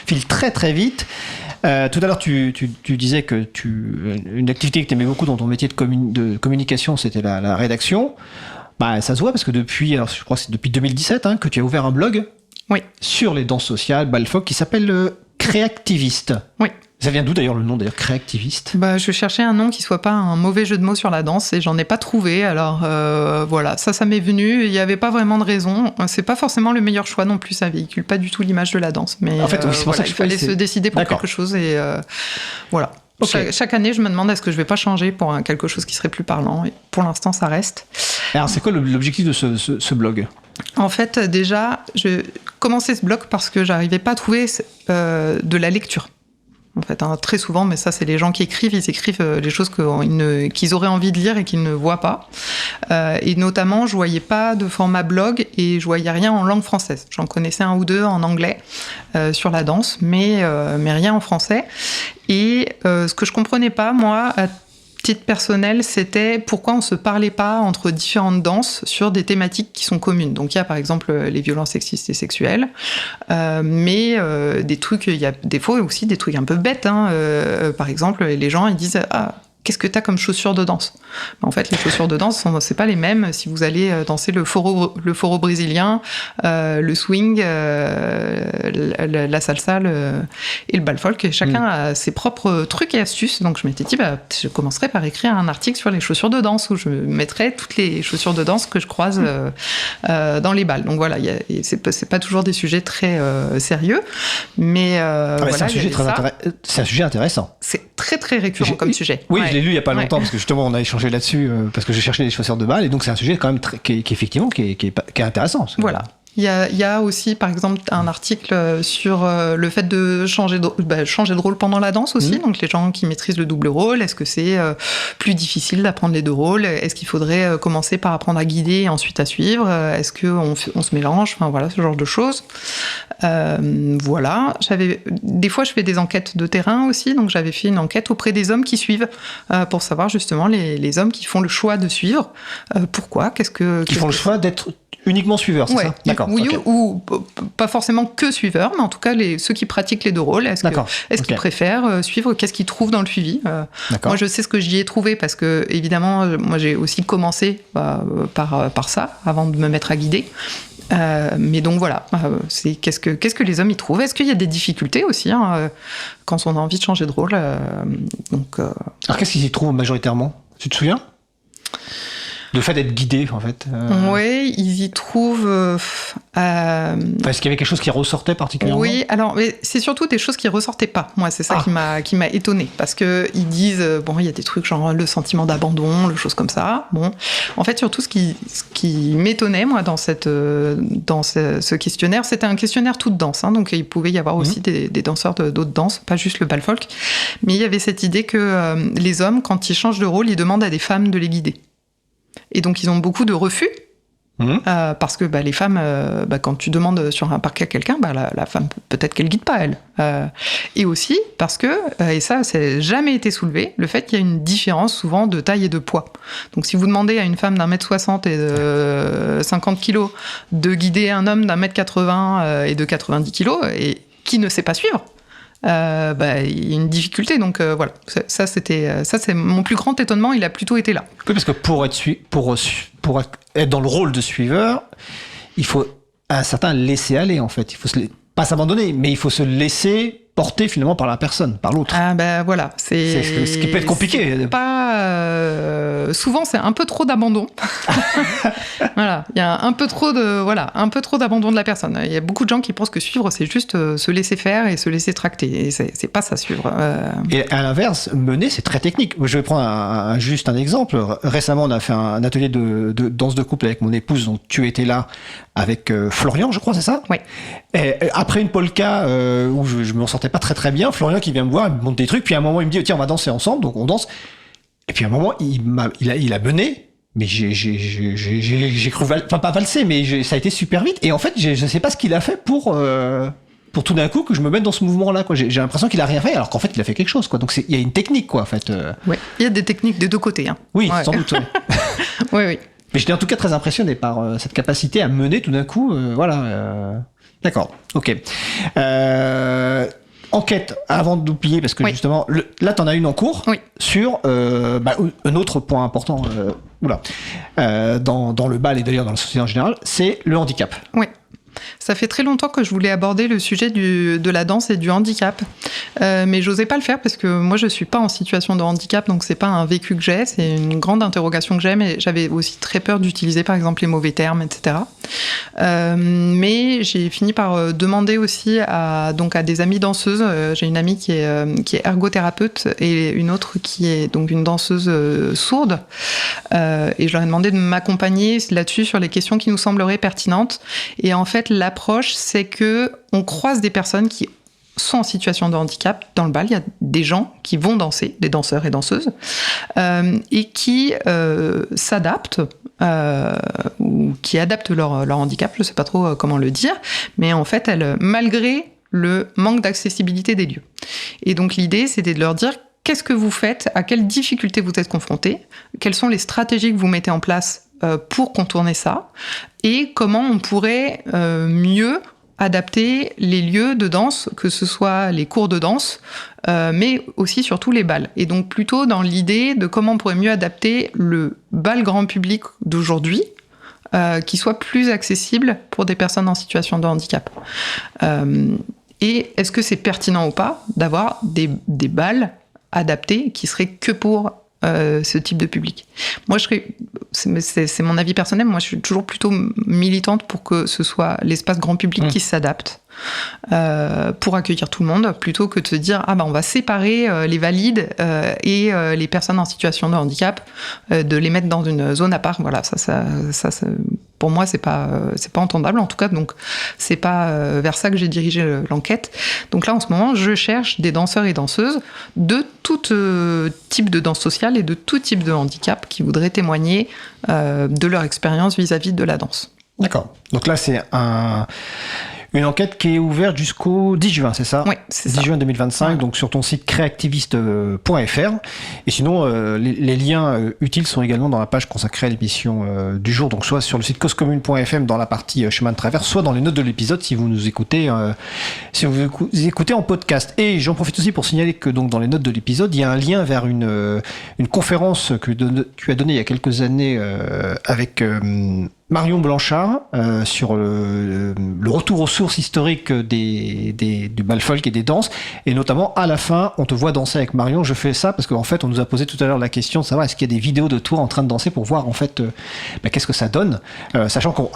file très très vite. Tout à l'heure, tu disais que une activité que tu aimais beaucoup dans ton métier de communication, c'était la rédaction. Ça se voit parce que je crois que c'est depuis 2017 que tu as ouvert un blog. Oui. Sur les danses sociales, bal folk, qui s'appelle Créactiviste. Oui. Ça vient d'où d'ailleurs le nom d'ailleurs, Créactiviste ? Je cherchais un nom qui soit pas un mauvais jeu de mots sur la danse et j'en ai pas trouvé. Alors voilà, ça m'est venu. Il y avait pas vraiment de raison. C'est pas forcément le meilleur choix non plus. Ça véhicule pas du tout l'image de la danse. Mais en fait, c'est pour ça que il fallait se décider pour quelque chose et voilà. Okay. Chaque année, je me demande est-ce que je vais pas changer pour quelque chose qui serait plus parlant. Et pour l'instant, ça reste. Alors, c'est quoi l'objectif de ce blog ? En fait, déjà, je commençais ce blog parce que j'arrivais pas à trouver de la lecture. en fait, hein, très souvent, mais ça, c'est les gens qui écrivent, ils écrivent les choses qu'ils auraient envie de lire et qu'ils ne voient pas. Et notamment, je voyais pas de format blog et je voyais rien en langue française. J'en connaissais un ou deux en anglais sur la danse, mais rien en français. Et ce que je comprenais pas, moi, à titre personnel, c'était pourquoi on ne se parlait pas entre différentes danses sur des thématiques qui sont communes. Donc il y a par exemple les violences sexistes et sexuelles, mais des trucs, il y a des fois aussi des trucs un peu bêtes. Hein. Par exemple, les gens ils disent qu'est-ce que t'as comme chaussures de danse ? En fait, les chaussures de danse, c'est pas les mêmes si vous allez danser le foro brésilien, le swing, la salsa et le bal folk. Et chacun a ses propres trucs et astuces. Donc je m'étais dit, je commencerai par écrire un article sur les chaussures de danse où je mettrai toutes les chaussures de danse que je croise dans les balles. Donc voilà, c'est pas toujours des sujets très sérieux, mais voilà, c'est un sujet intéressant. C'est très très récurrent comme sujet. Oui, je l'ai lu il y a pas longtemps parce que justement on a échangé là-dessus parce que je cherchais les chaussures de balle et donc c'est un sujet quand même qui est intéressant. Voilà. Il y a aussi, par exemple, un article sur le fait de changer de rôle pendant la danse aussi. Donc, les gens qui maîtrisent le double rôle, est-ce que c'est plus difficile d'apprendre les deux rôles ? Est-ce qu'il faudrait commencer par apprendre à guider et ensuite à suivre ? Est-ce qu'on se mélange ? Enfin, voilà, ce genre de choses. Voilà. Des fois, je fais des enquêtes de terrain aussi. Donc, j'avais fait une enquête auprès des hommes qui suivent pour savoir justement les hommes qui font le choix de suivre. Pourquoi ? Qui font le choix d'être uniquement suiveurs, c'est ça ? D'accord. Oui, okay. Ou pas forcément que suiveurs, mais en tout cas ceux qui pratiquent les deux rôles. Est-ce qu'ils préfèrent suivre ? Qu'est-ce qu'ils trouvent dans le suivi ? Moi, je sais ce que j'y ai trouvé parce que, évidemment, moi, j'ai aussi commencé par ça avant de me mettre à guider. Mais donc voilà, c'est qu'est-ce que les hommes y trouvent ? Est-ce qu'il y a des difficultés aussi quand on a envie de changer de rôle Alors qu'est-ce qu'ils y trouvent majoritairement ? Tu te souviens ? Le fait d'être guidé, en fait. Oui, ils y trouvent. Est-ce qu'il y avait quelque chose qui ressortait particulièrement ? Oui, alors, mais c'est surtout des choses qui ressortaient pas. Moi, c'est ça qui m'a étonnée, parce que ils disent il y a des trucs genre le sentiment d'abandon, le choses comme ça. Bon, en fait, surtout ce qui m'étonnait moi dans ce questionnaire, c'était un questionnaire toute danse, hein, donc il pouvait y avoir aussi des danseurs d'autres danses, pas juste le bal folk, mais il y avait cette idée que les hommes, quand ils changent de rôle, ils demandent à des femmes de les guider. Et donc, ils ont beaucoup de refus, parce que les femmes, quand tu demandes sur un parquet à quelqu'un, la femme, peut-être qu'elle ne guide pas, elle. Et aussi parce que, et ça n'a jamais été soulevé, le fait qu'il y a une différence souvent de taille et de poids. Donc, si vous demandez à une femme d'1m60 et de 50 kg de guider un homme d'1m80 et de 90 kg, et qui ne sait pas suivre, il y a une difficulté, donc voilà. Ça c'est mon plus grand étonnement. Il a plutôt été là. Oui, parce que pour être dans le rôle de suiveur, il faut un certain laisser aller en fait. Il faut pas s'abandonner, mais il faut se laisser porter finalement par la personne, par l'autre. Voilà, c'est ce qui peut être compliqué. Souvent c'est un peu trop d'abandon. Voilà, il y a un peu trop d'abandon de la personne. Il y a beaucoup de gens qui pensent que suivre c'est juste se laisser faire et se laisser tracter. Et c'est pas ça suivre. Et à l'inverse, mener c'est très technique. Je vais prendre juste un exemple. Récemment, on a fait un atelier de danse de couple avec mon épouse, dont tu étais là avec Florian, je crois, c'est ça ? Oui. Et après une polka où je me sentais pas très très bien, Florian qui vient me voir, il me montre des trucs, puis à un moment il me dit tiens on va danser ensemble, donc on danse. Et puis à un moment il a mené, mais j'ai cru pas valser, mais ça a été super vite. Et en fait je sais pas ce qu'il a fait pour tout d'un coup que je me mette dans ce mouvement-là, quoi. J'ai l'impression qu'il a rien fait, alors qu'en fait il a fait quelque chose, quoi. Donc il y a une technique, quoi, en fait. Ouais. Il y a des techniques des deux côtés, hein. Oui, sans doute. Oui. Mais j'étais en tout cas très impressionné par cette capacité à mener tout d'un coup, D'accord, ok. Enquête, avant d'oublier, parce que justement, là, t'en as une en cours sur un autre point important dans le bal et d'ailleurs dans la société en général, c'est le handicap. Oui. Ça fait très longtemps que je voulais aborder le sujet de la danse et du handicap, mais j'osais pas le faire parce que moi je suis pas en situation de handicap, donc c'est pas un vécu que j'ai, c'est une grande interrogation que j'ai, mais j'avais aussi très peur d'utiliser par exemple les mauvais termes, etc. Mais j'ai fini par demander aussi à des amies danseuses. J'ai une amie qui est ergothérapeute et une autre qui est donc une danseuse sourde, et je leur ai demandé de m'accompagner là-dessus sur les questions qui nous sembleraient pertinentes. Et en fait, l'approche, c'est que on croise des personnes qui sont en situation de handicap. Dans le bal, il y a des gens qui vont danser, des danseurs et danseuses, et qui s'adaptent ou qui adaptent leur handicap, je ne sais pas trop comment le dire, mais en fait, malgré le manque d'accessibilité des lieux. Et donc l'idée, c'était de leur dire qu'est-ce que vous faites, à quelles difficultés vous êtes confrontés, quelles sont les stratégies que vous mettez en place pour contourner ça, et comment on pourrait mieux adapter les lieux de danse, que ce soit les cours de danse, mais aussi surtout les bals. Et donc plutôt dans l'idée de comment on pourrait mieux adapter le bal grand public d'aujourd'hui, qui soit plus accessible pour des personnes en situation de handicap. Et est-ce que c'est pertinent ou pas d'avoir des bals adaptés qui seraient que pour ce type de public? Moi, c'est mon avis personnel, moi je suis toujours plutôt militante pour que ce soit l'espace grand public qui s'adapte pour accueillir tout le monde, plutôt que de se dire on va séparer les valides et les personnes en situation de handicap, de les mettre dans une zone à part. Voilà, ça pour moi c'est pas entendable en tout cas, donc c'est pas vers ça que j'ai dirigé l'enquête. Donc là en ce moment je cherche des danseurs et danseuses de tout type de danse sociale et de tout type de handicap qui voudraient témoigner de leur expérience vis-à-vis de la danse. D'accord. Donc là c'est une enquête qui est ouverte jusqu'au 10 juin, c'est ça? Oui, c'est 10 ça. juin 2025, donc sur ton site créativiste.fr. Et sinon, les liens utiles sont également dans la page consacrée à l'émission du jour, donc soit sur le site causecommune.fm dans la partie chemin de traverse, soit dans les notes de l'épisode si vous nous écoutez, écoutez en podcast. Et j'en profite aussi pour signaler que donc dans les notes de l'épisode, il y a un lien vers une conférence que tu as donnée il y a quelques années avec Marion Blanchard sur le retour aux sources historiques du bal folk et des danses, et notamment à la fin on te voit danser avec Marion. Je fais ça parce qu'en fait on nous a posé tout à l'heure la question de savoir est-ce qu'il y a des vidéos de toi en train de danser pour voir en fait qu'est-ce que ça donne, sachant qu'au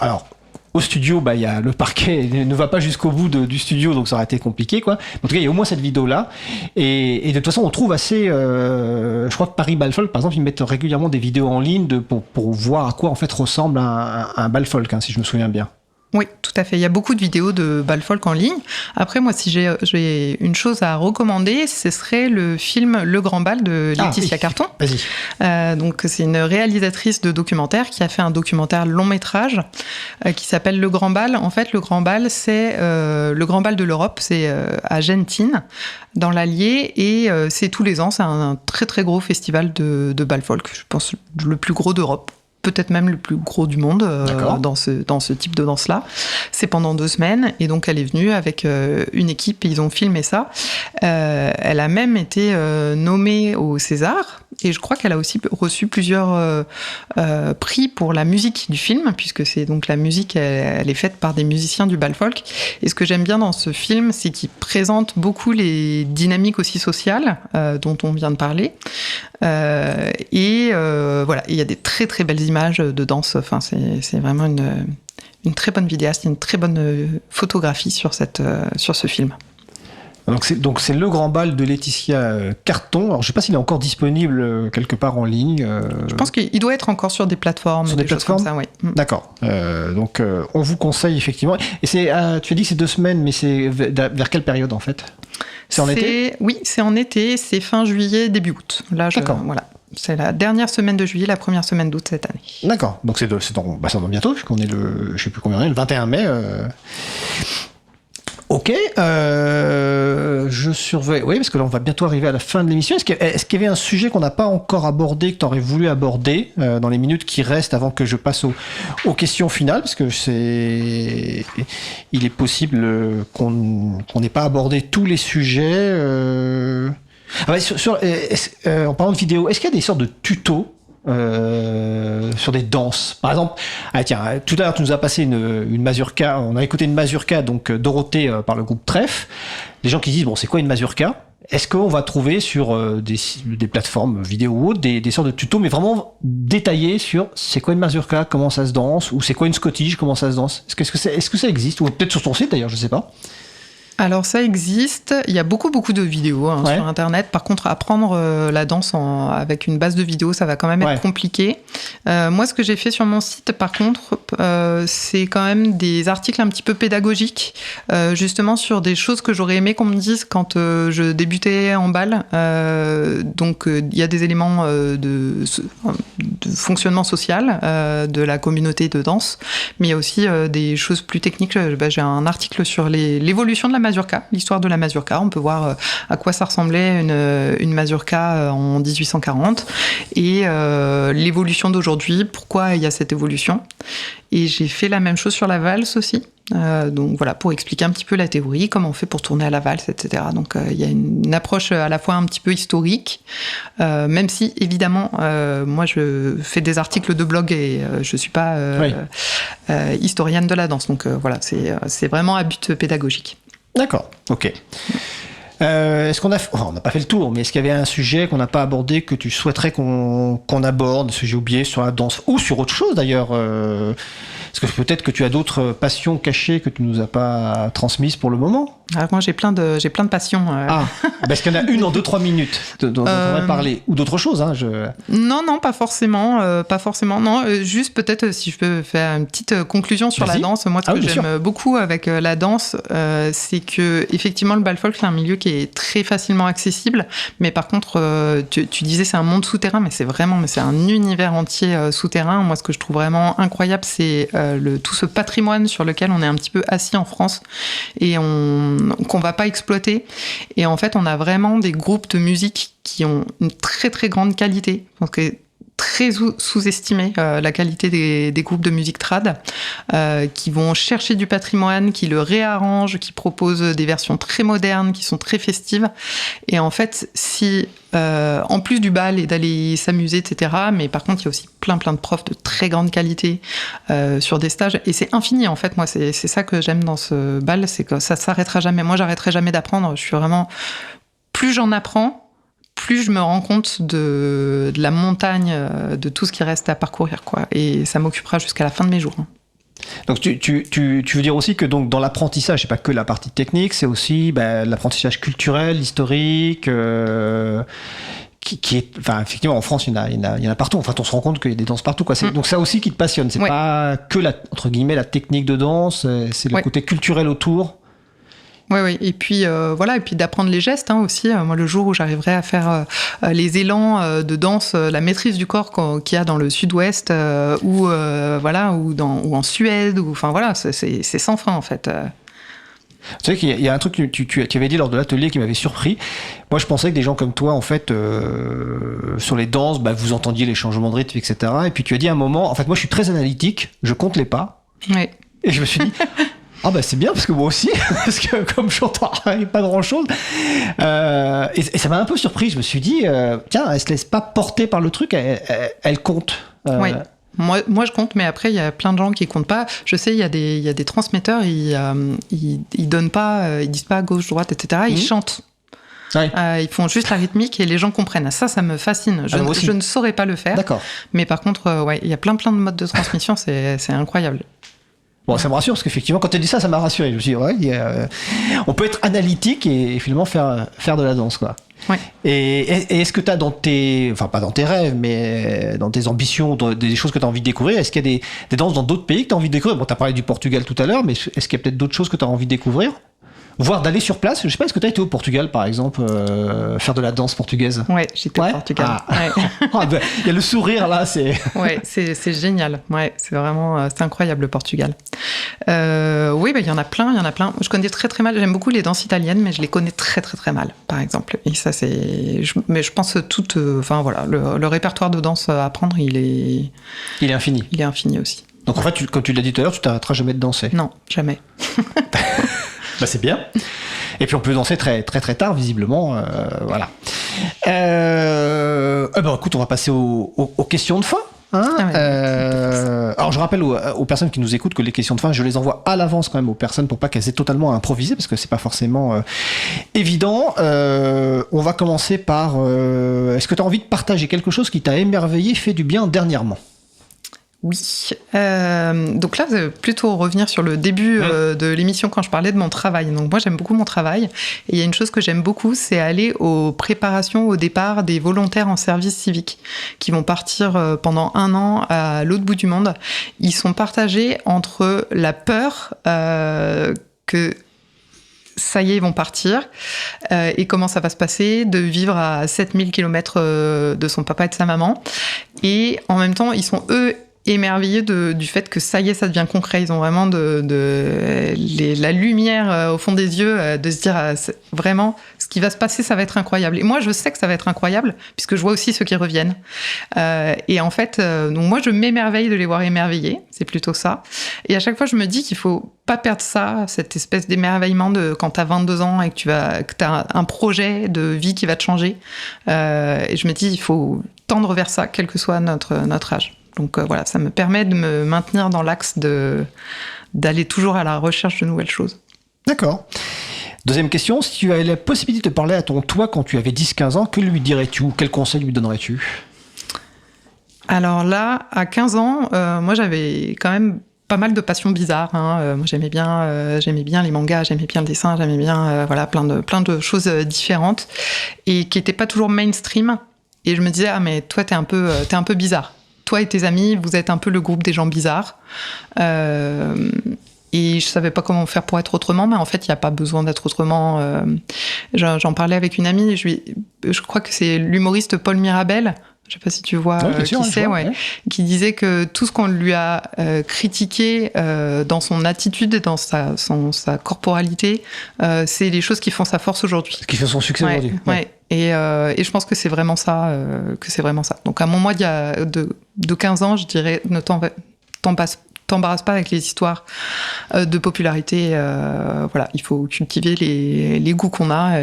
studio, il y a le parquet ne va pas jusqu'au bout du studio, donc ça aurait été compliqué, quoi. En tout cas, il y a au moins cette vidéo-là. Et de toute façon, on trouve assez. Je crois que Paris Bal Folk, par exemple, ils mettent régulièrement des vidéos en ligne pour voir à quoi en fait ressemble un bal folk, si je me souviens bien. Oui, tout à fait. Il y a beaucoup de vidéos de bal folk en ligne. Après, moi, si j'ai une chose à recommander, ce serait le film Le Grand Bal de Laetitia Carton. Vas-y. Donc, c'est une réalisatrice de documentaire qui a fait un documentaire long métrage qui s'appelle Le Grand Bal. En fait, Le Grand Bal, c'est le Grand Bal de l'Europe. C'est à Gentines, dans l'Allier, et c'est tous les ans. C'est un très très gros festival de bal folk. Je pense le plus gros d'Europe. Peut-être même le plus gros du monde dans ce type de danse-là. C'est pendant 2 semaines, et donc elle est venue avec une équipe, et ils ont filmé ça. Elle a même été nommée au César, et je crois qu'elle a aussi reçu plusieurs prix pour la musique du film, puisque c'est donc la musique, elle est faite par des musiciens du bal folk. Et ce que j'aime bien dans ce film, c'est qu'il présente beaucoup les dynamiques aussi sociales dont on vient de parler. Voilà, il y a des très très belles images de danse. Enfin, c'est vraiment une très bonne vidéaste, une très bonne photographie sur ce film. Donc c'est Le Grand Bal de Laetitia Carton. Alors je sais pas s'il est encore disponible quelque part en ligne. Je pense qu'il doit être encore sur des plateformes. Sur des plateformes, choses comme ça, oui. D'accord. Donc on vous conseille effectivement. Et tu as dit que c'est 2 semaines, mais c'est vers quelle période en fait? C'est en été? Oui, c'est en été. C'est fin juillet, début août. Là, voilà. C'est la dernière semaine de juillet, la première semaine d'août cette année. D'accord. Donc c'est ça va bientôt, puisqu'on est je sais plus combien on est, le 21 mai. Ok, je surveille. Oui, parce que là, on va bientôt arriver à la fin de l'émission. Est-ce qu'il y avait un sujet qu'on n'a pas encore abordé, que tu aurais voulu aborder dans les minutes qui restent avant que je passe aux questions finales? Parce que il est possible qu'on n'ait pas abordé tous les sujets. En parlant de vidéo, est-ce qu'il y a des sortes de tutos sur des danses, par exemple? Tout à l'heure tu nous as passé une mazurka, on a écouté une mazurka, donc Dorothée par le groupe Trèfle. Les gens qui disent c'est quoi une mazurka? Est-ce qu'on va trouver sur des plateformes vidéo ou autres des sortes de tutos, mais vraiment détaillés sur c'est quoi une mazurka, comment ça se danse, ou c'est quoi une scottish, comment ça se danse? Est-ce que ça existe, ou peut-être sur ton site d'ailleurs, je sais pas. Alors ça existe, il y a beaucoup de vidéos Ouais. sur internet. Par contre, apprendre la danse avec une base de vidéos, ça va quand même être compliqué. Moi, ce que j'ai fait sur mon site, par contre, c'est quand même des articles un petit peu pédagogiques, justement sur des choses que j'aurais aimé qu'on me dise quand je débutais en bal. Donc il y a des éléments de fonctionnement social de la communauté de danse, mais il y a aussi des choses plus techniques. J'ai un article sur l'évolution de la mazurka, l'histoire de la mazurka. On peut voir à quoi ça ressemblait une mazurka en 1840 et l'évolution d'aujourd'hui, pourquoi il y a cette évolution. Et j'ai fait la même chose sur la valse aussi. Donc voilà, pour expliquer un petit peu la théorie, comment on fait pour tourner à la valse, etc. Donc il y a une approche à la fois un petit peu historique, même si évidemment moi je fais des articles de blog et je suis pas historienne de la danse. Donc voilà, c'est vraiment à but pédagogique. D'accord, ok. Est-ce qu'on on n'a pas fait le tour, mais est-ce qu'il y avait un sujet qu'on n'a pas abordé que tu souhaiterais qu'on aborde, un sujet oublié sur la danse ou sur autre chose d'ailleurs Est-ce que peut-être que tu as d'autres passions cachées que tu nous as pas transmises pour le moment? Alors moi j'ai plein de passions. Est-ce qu'il y en a une en 2-3 minutes dont on va parler ou d'autres choses Non, pas forcément, non. Juste peut-être si je peux faire une petite conclusion sur la danse. Moi, ce que j'aime beaucoup avec la danse, c'est que effectivement le bal folk c'est un milieu qui est très facilement accessible, mais par contre, tu disais c'est un monde souterrain, mais c'est un univers entier souterrain. Moi, ce que je trouve vraiment incroyable, c'est tout ce patrimoine sur lequel on est un petit peu assis en France et qu'on va pas exploiter. Et en fait, on a vraiment des groupes de musique qui ont une très très grande qualité. Je pense que très sous-estimé la qualité des groupes de musique trad, qui vont chercher du patrimoine, qui le réarrangent, qui proposent des versions très modernes, qui sont très festives. Et en fait, si en plus du bal et d'aller s'amuser, etc., mais par contre, il y a aussi plein de profs de très grande qualité sur des stages. Et c'est infini, en fait. Moi, c'est ça que j'aime dans ce bal, c'est que ça s'arrêtera jamais. Moi, j'arrêterai jamais d'apprendre. Je suis vraiment... Plus j'en apprends, plus je me rends compte de la montagne, de tout ce qui reste à parcourir, quoi. Et ça m'occupera jusqu'à la fin de mes jours. Donc tu veux dire aussi que donc dans l'apprentissage, c'est pas que la partie technique, c'est aussi l'apprentissage culturel, historique, qui est, enfin effectivement en France il y en a partout. Enfin on se rend compte qu'il y a des danses partout, quoi. Donc ça aussi qui te passionne. C'est pas que entre guillemets la technique de danse, c'est le côté culturel autour. Oui. Et puis et puis d'apprendre les gestes aussi. Moi, le jour où j'arriverai à faire les élans de danse, la maîtrise du corps qu'il y a dans le Sud-Ouest ou en Suède, c'est sans fin en fait. Tu sais qu'il y a un truc que tu avais dit lors de l'atelier qui m'avait surpris. Moi, je pensais que des gens comme toi, en fait, sur les danses, vous entendiez les changements de rythme, etc. Et puis tu as dit à un moment, en fait, moi, je suis très analytique, je compte les pas. Oui. Et je me suis dit. C'est bien parce que moi aussi, parce que comme j'entends pas grand chose, et ça m'a un peu surpris. Je me suis dit, tiens, elle se laisse pas porter par le truc, elle compte. Oui. Moi je compte, mais après il y a plein de gens qui comptent pas. Je sais, il y a des transmetteurs, ils donnent pas, ils disent pas gauche, droite, etc. Ils chantent. Ouais. Ils font juste la rythmique et les gens comprennent. Ça me fascine. Je ne saurais pas le faire. D'accord. Mais par contre, il y a plein de modes de transmission, c'est incroyable. Bon, ça me rassure, parce qu'effectivement, quand tu as dit ça, ça m'a rassuré. Je me suis dit, on peut être analytique et finalement faire de la danse, quoi. Ouais. Et est-ce que tu as pas dans tes rêves, mais dans tes ambitions, des choses que tu as envie de découvrir, est-ce qu'il y a des danses dans d'autres pays que tu as envie de découvrir? Bon, tu as parlé du Portugal tout à l'heure, mais est-ce qu'il y a peut-être d'autres choses que tu as envie de découvrir? Voire d'aller sur place. Je sais pas, est-ce que tu as été au Portugal, par exemple, faire de la danse portugaise? Ouais, j'étais au Portugal. Il y a le sourire, là, c'est... Ouais, c'est génial. Ouais, c'est vraiment... c'est incroyable, le Portugal. Il y en a plein. Je connais très, très mal. J'aime beaucoup les danses italiennes, mais je les connais très, très, très mal, par exemple. Et ça, c'est... Mais je pense tout... le répertoire de danse à apprendre, il est infini. Il est infini aussi. Donc, en fait, comme tu l'as dit tout à l'heure, tu t'arrêteras jamais de danser? Non, jamais. C'est bien. Et puis on peut danser très très très tard, visiblement. Voilà. Écoute, on va passer aux questions de fin. Alors je rappelle aux personnes qui nous écoutent que les questions de fin, je les envoie à l'avance quand même aux personnes pour pas qu'elles aient totalement à improviser, parce que c'est pas forcément évident. On va commencer par est-ce que tu as envie de partager quelque chose qui t'a émerveillé, fait du bien dernièrement? Oui. Donc là, plutôt revenir sur le début de l'émission quand je parlais de mon travail. Donc moi, j'aime beaucoup mon travail. Et il y a une chose que j'aime beaucoup, c'est aller aux préparations au départ des volontaires en service civique qui vont partir pendant 1 an à l'autre bout du monde. Ils sont partagés entre la peur que ça y est, ils vont partir, et comment ça va se passer, de vivre à 7000 km de son papa et de sa maman. Et en même temps, ils sont, eux, émerveillés du fait que ça y est, ça devient concret. Ils ont vraiment la lumière au fond des yeux, de se dire vraiment, ce qui va se passer, ça va être incroyable. Et moi, je sais que ça va être incroyable, puisque je vois aussi ceux qui reviennent. Et en fait, donc moi, je m'émerveille de les voir émerveillés. C'est plutôt ça. Et à chaque fois, je me dis qu'il faut pas perdre ça, cette espèce d'émerveillement de quand t'as 22 ans et que t'as un projet de vie qui va te changer. Et je me dis, il faut tendre vers ça, quel que soit notre âge. Donc voilà, ça me permet de me maintenir dans l'axe d'aller toujours à la recherche de nouvelles choses. D'accord. Deuxième question, si tu avais la possibilité de parler à ton toi quand tu avais 10-15 ans, que lui dirais-tu ou quel conseil lui donnerais-tu ? Alors là, à 15 ans, moi j'avais quand même pas mal de passions bizarres. Moi j'aimais bien les mangas, j'aimais bien le dessin, j'aimais bien plein de choses différentes et qui n'étaient pas toujours mainstream. Et je me disais, mais toi t'es un peu bizarre. Toi et tes amis, vous êtes un peu le groupe des gens bizarres. Et je savais pas comment faire pour être autrement, mais en fait, il n'y a pas besoin d'être autrement. J'en parlais avec une amie, je crois que c'est l'humoriste Paul Mirabel, je sais pas si tu vois qui c'est, qui disait que tout ce qu'on lui a critiqué dans son attitude et dans sa corporalité, c'est les choses qui font sa force aujourd'hui. Ce qui fait son succès aujourd'hui. Ouais. Et je pense que c'est vraiment ça. Donc à mon moi de 15 ans, je dirais ne t'embarrasse pas avec les histoires de popularité. Il faut cultiver les goûts qu'on a.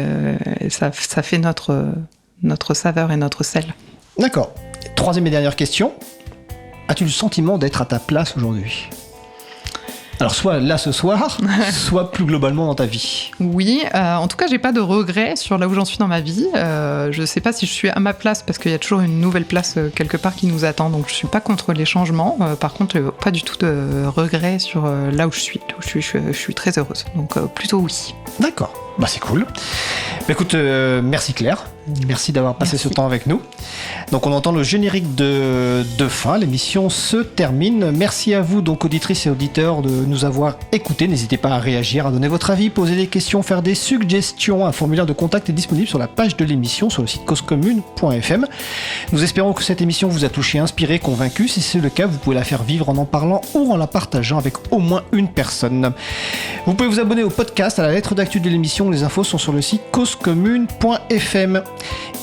Et ça fait notre saveur et notre sel. D'accord. Troisième et dernière question. As-tu le sentiment d'être à ta place aujourd'hui ? Alors soit là ce soir, soit plus globalement dans ta vie. Oui, en tout cas j'ai pas de regrets sur là où j'en suis dans ma vie. Je sais pas si je suis à ma place parce qu'il y a toujours une nouvelle place quelque part qui nous attend, donc je suis pas contre les changements. Par contre, pas du tout de regrets sur là où je suis. Je suis très heureuse, donc plutôt oui. D'accord, c'est cool. Écoute, merci Claire. Merci d'avoir passé ce temps avec nous. Donc on entend le générique de fin, l'émission se termine. Merci à vous donc auditrices et auditeurs de nous avoir écoutés. N'hésitez pas à réagir, à donner votre avis, poser des questions, faire des suggestions. Un formulaire de contact est disponible sur la page de l'émission sur le site causecommune.fm. Nous espérons que cette émission vous a touché, inspiré, convaincu. Si c'est le cas, vous pouvez la faire vivre en parlant ou en la partageant avec au moins une personne. Vous pouvez vous abonner au podcast, à la lettre d'actu de l'émission. Les infos sont sur le site causecommune.fm.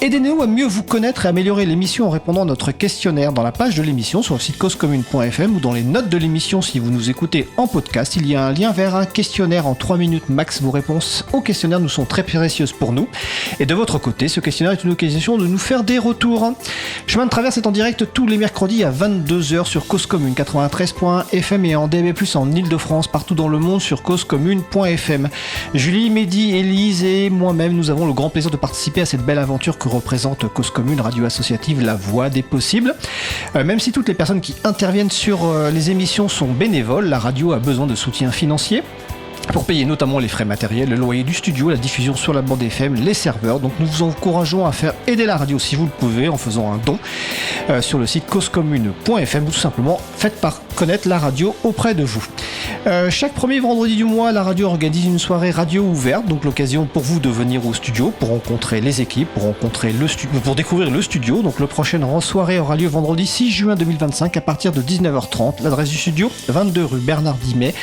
Aidez-nous à mieux vous connaître et améliorer l'émission en répondant à notre questionnaire dans la page de l'émission sur le site causecommune.fm ou dans les notes de l'émission si vous nous écoutez en podcast. Il y a un lien vers un questionnaire en 3 minutes max. Vos réponses au questionnaire nous sont très précieuses pour nous. Et de votre côté, ce questionnaire est une occasion de nous faire des retours. Chemin de Traverse est en direct tous les mercredis à 22h sur Cause Commune 93.1 FM et en DAB+, en Ile-de-France, partout dans le monde sur causecommune.fm. Julie, Mehdi, Élise et moi-même, nous avons le grand plaisir de participer à cette belle aventure que représente Cause Commune, radio associative, la voix des possibles. Même si toutes les personnes qui interviennent sur les émissions sont bénévoles, la radio a besoin de soutien financier pour payer notamment les frais matériels, le loyer du studio, la diffusion sur la bande FM, les serveurs. Donc nous vous encourageons à faire aider la radio si vous le pouvez en faisant un don sur le site causecommune.fm ou tout simplement faites connaître la radio auprès de vous. Chaque premier vendredi du mois, la radio organise une soirée radio ouverte, donc l'occasion pour vous de venir au studio pour rencontrer les équipes, pour découvrir le studio. Donc la prochaine soirée aura lieu vendredi 6 juin 2025 à partir de 19h30. L'adresse du studio, 22 rue Bernard Dimet,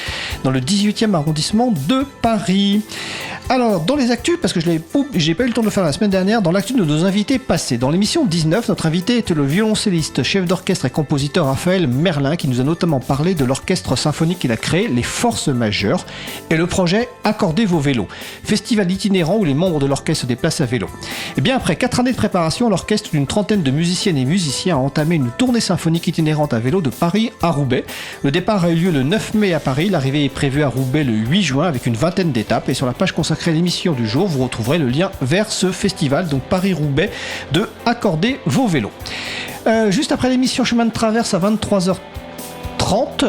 dans le 18e arrondissement de Paris. Alors, dans les actus, parce que j'ai pas eu le temps de le faire la semaine dernière, dans l'actu de nos invités passés. Dans l'émission 19, notre invité était le violoncelliste, chef d'orchestre et compositeur Raphaël Merlin, qui nous a notamment parlé de l'orchestre symphonique qu'il a créé, les Forces Majeures, et le projet Accordez vos vélos, festival itinérant où les membres de l'orchestre se déplacent à vélo. Et bien après 4 années de préparation, l'orchestre d'une trentaine de musiciennes et musiciens a entamé une tournée symphonique itinérante à vélo de Paris à Roubaix. Le départ a eu lieu le 9 mai à Paris, l'arrivée est prévue à Roubaix le 8 juin avec une vingtaine d'étapes, et sur la page consacrée à l'émission du jour, vous retrouverez le lien vers ce festival, donc Paris-Roubaix, de Accordez vos vélos. Juste après l'émission Chemin de Traverse à 23h 30.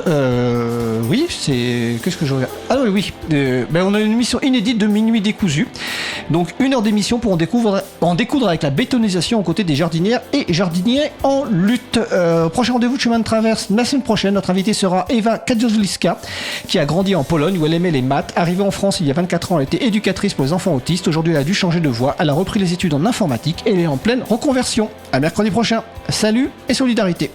Oui, c'est... Qu'est-ce que je regarde ? Ah oui. On a une émission inédite de Minuit décousu. Donc 1 heure d'émission pour en découdre avec la bétonisation aux côtés des jardinières et jardiniers en lutte. Prochain rendez-vous de Chemin de Traverse la semaine prochaine. Notre invitée sera Eva Kadziowska, qui a grandi en Pologne où elle aimait les maths. Arrivée en France il y a 24 ans, elle était éducatrice pour les enfants autistes. Aujourd'hui, elle a dû changer de voie. Elle a repris les études en informatique et elle est en pleine reconversion. À mercredi prochain. Salut et solidarité.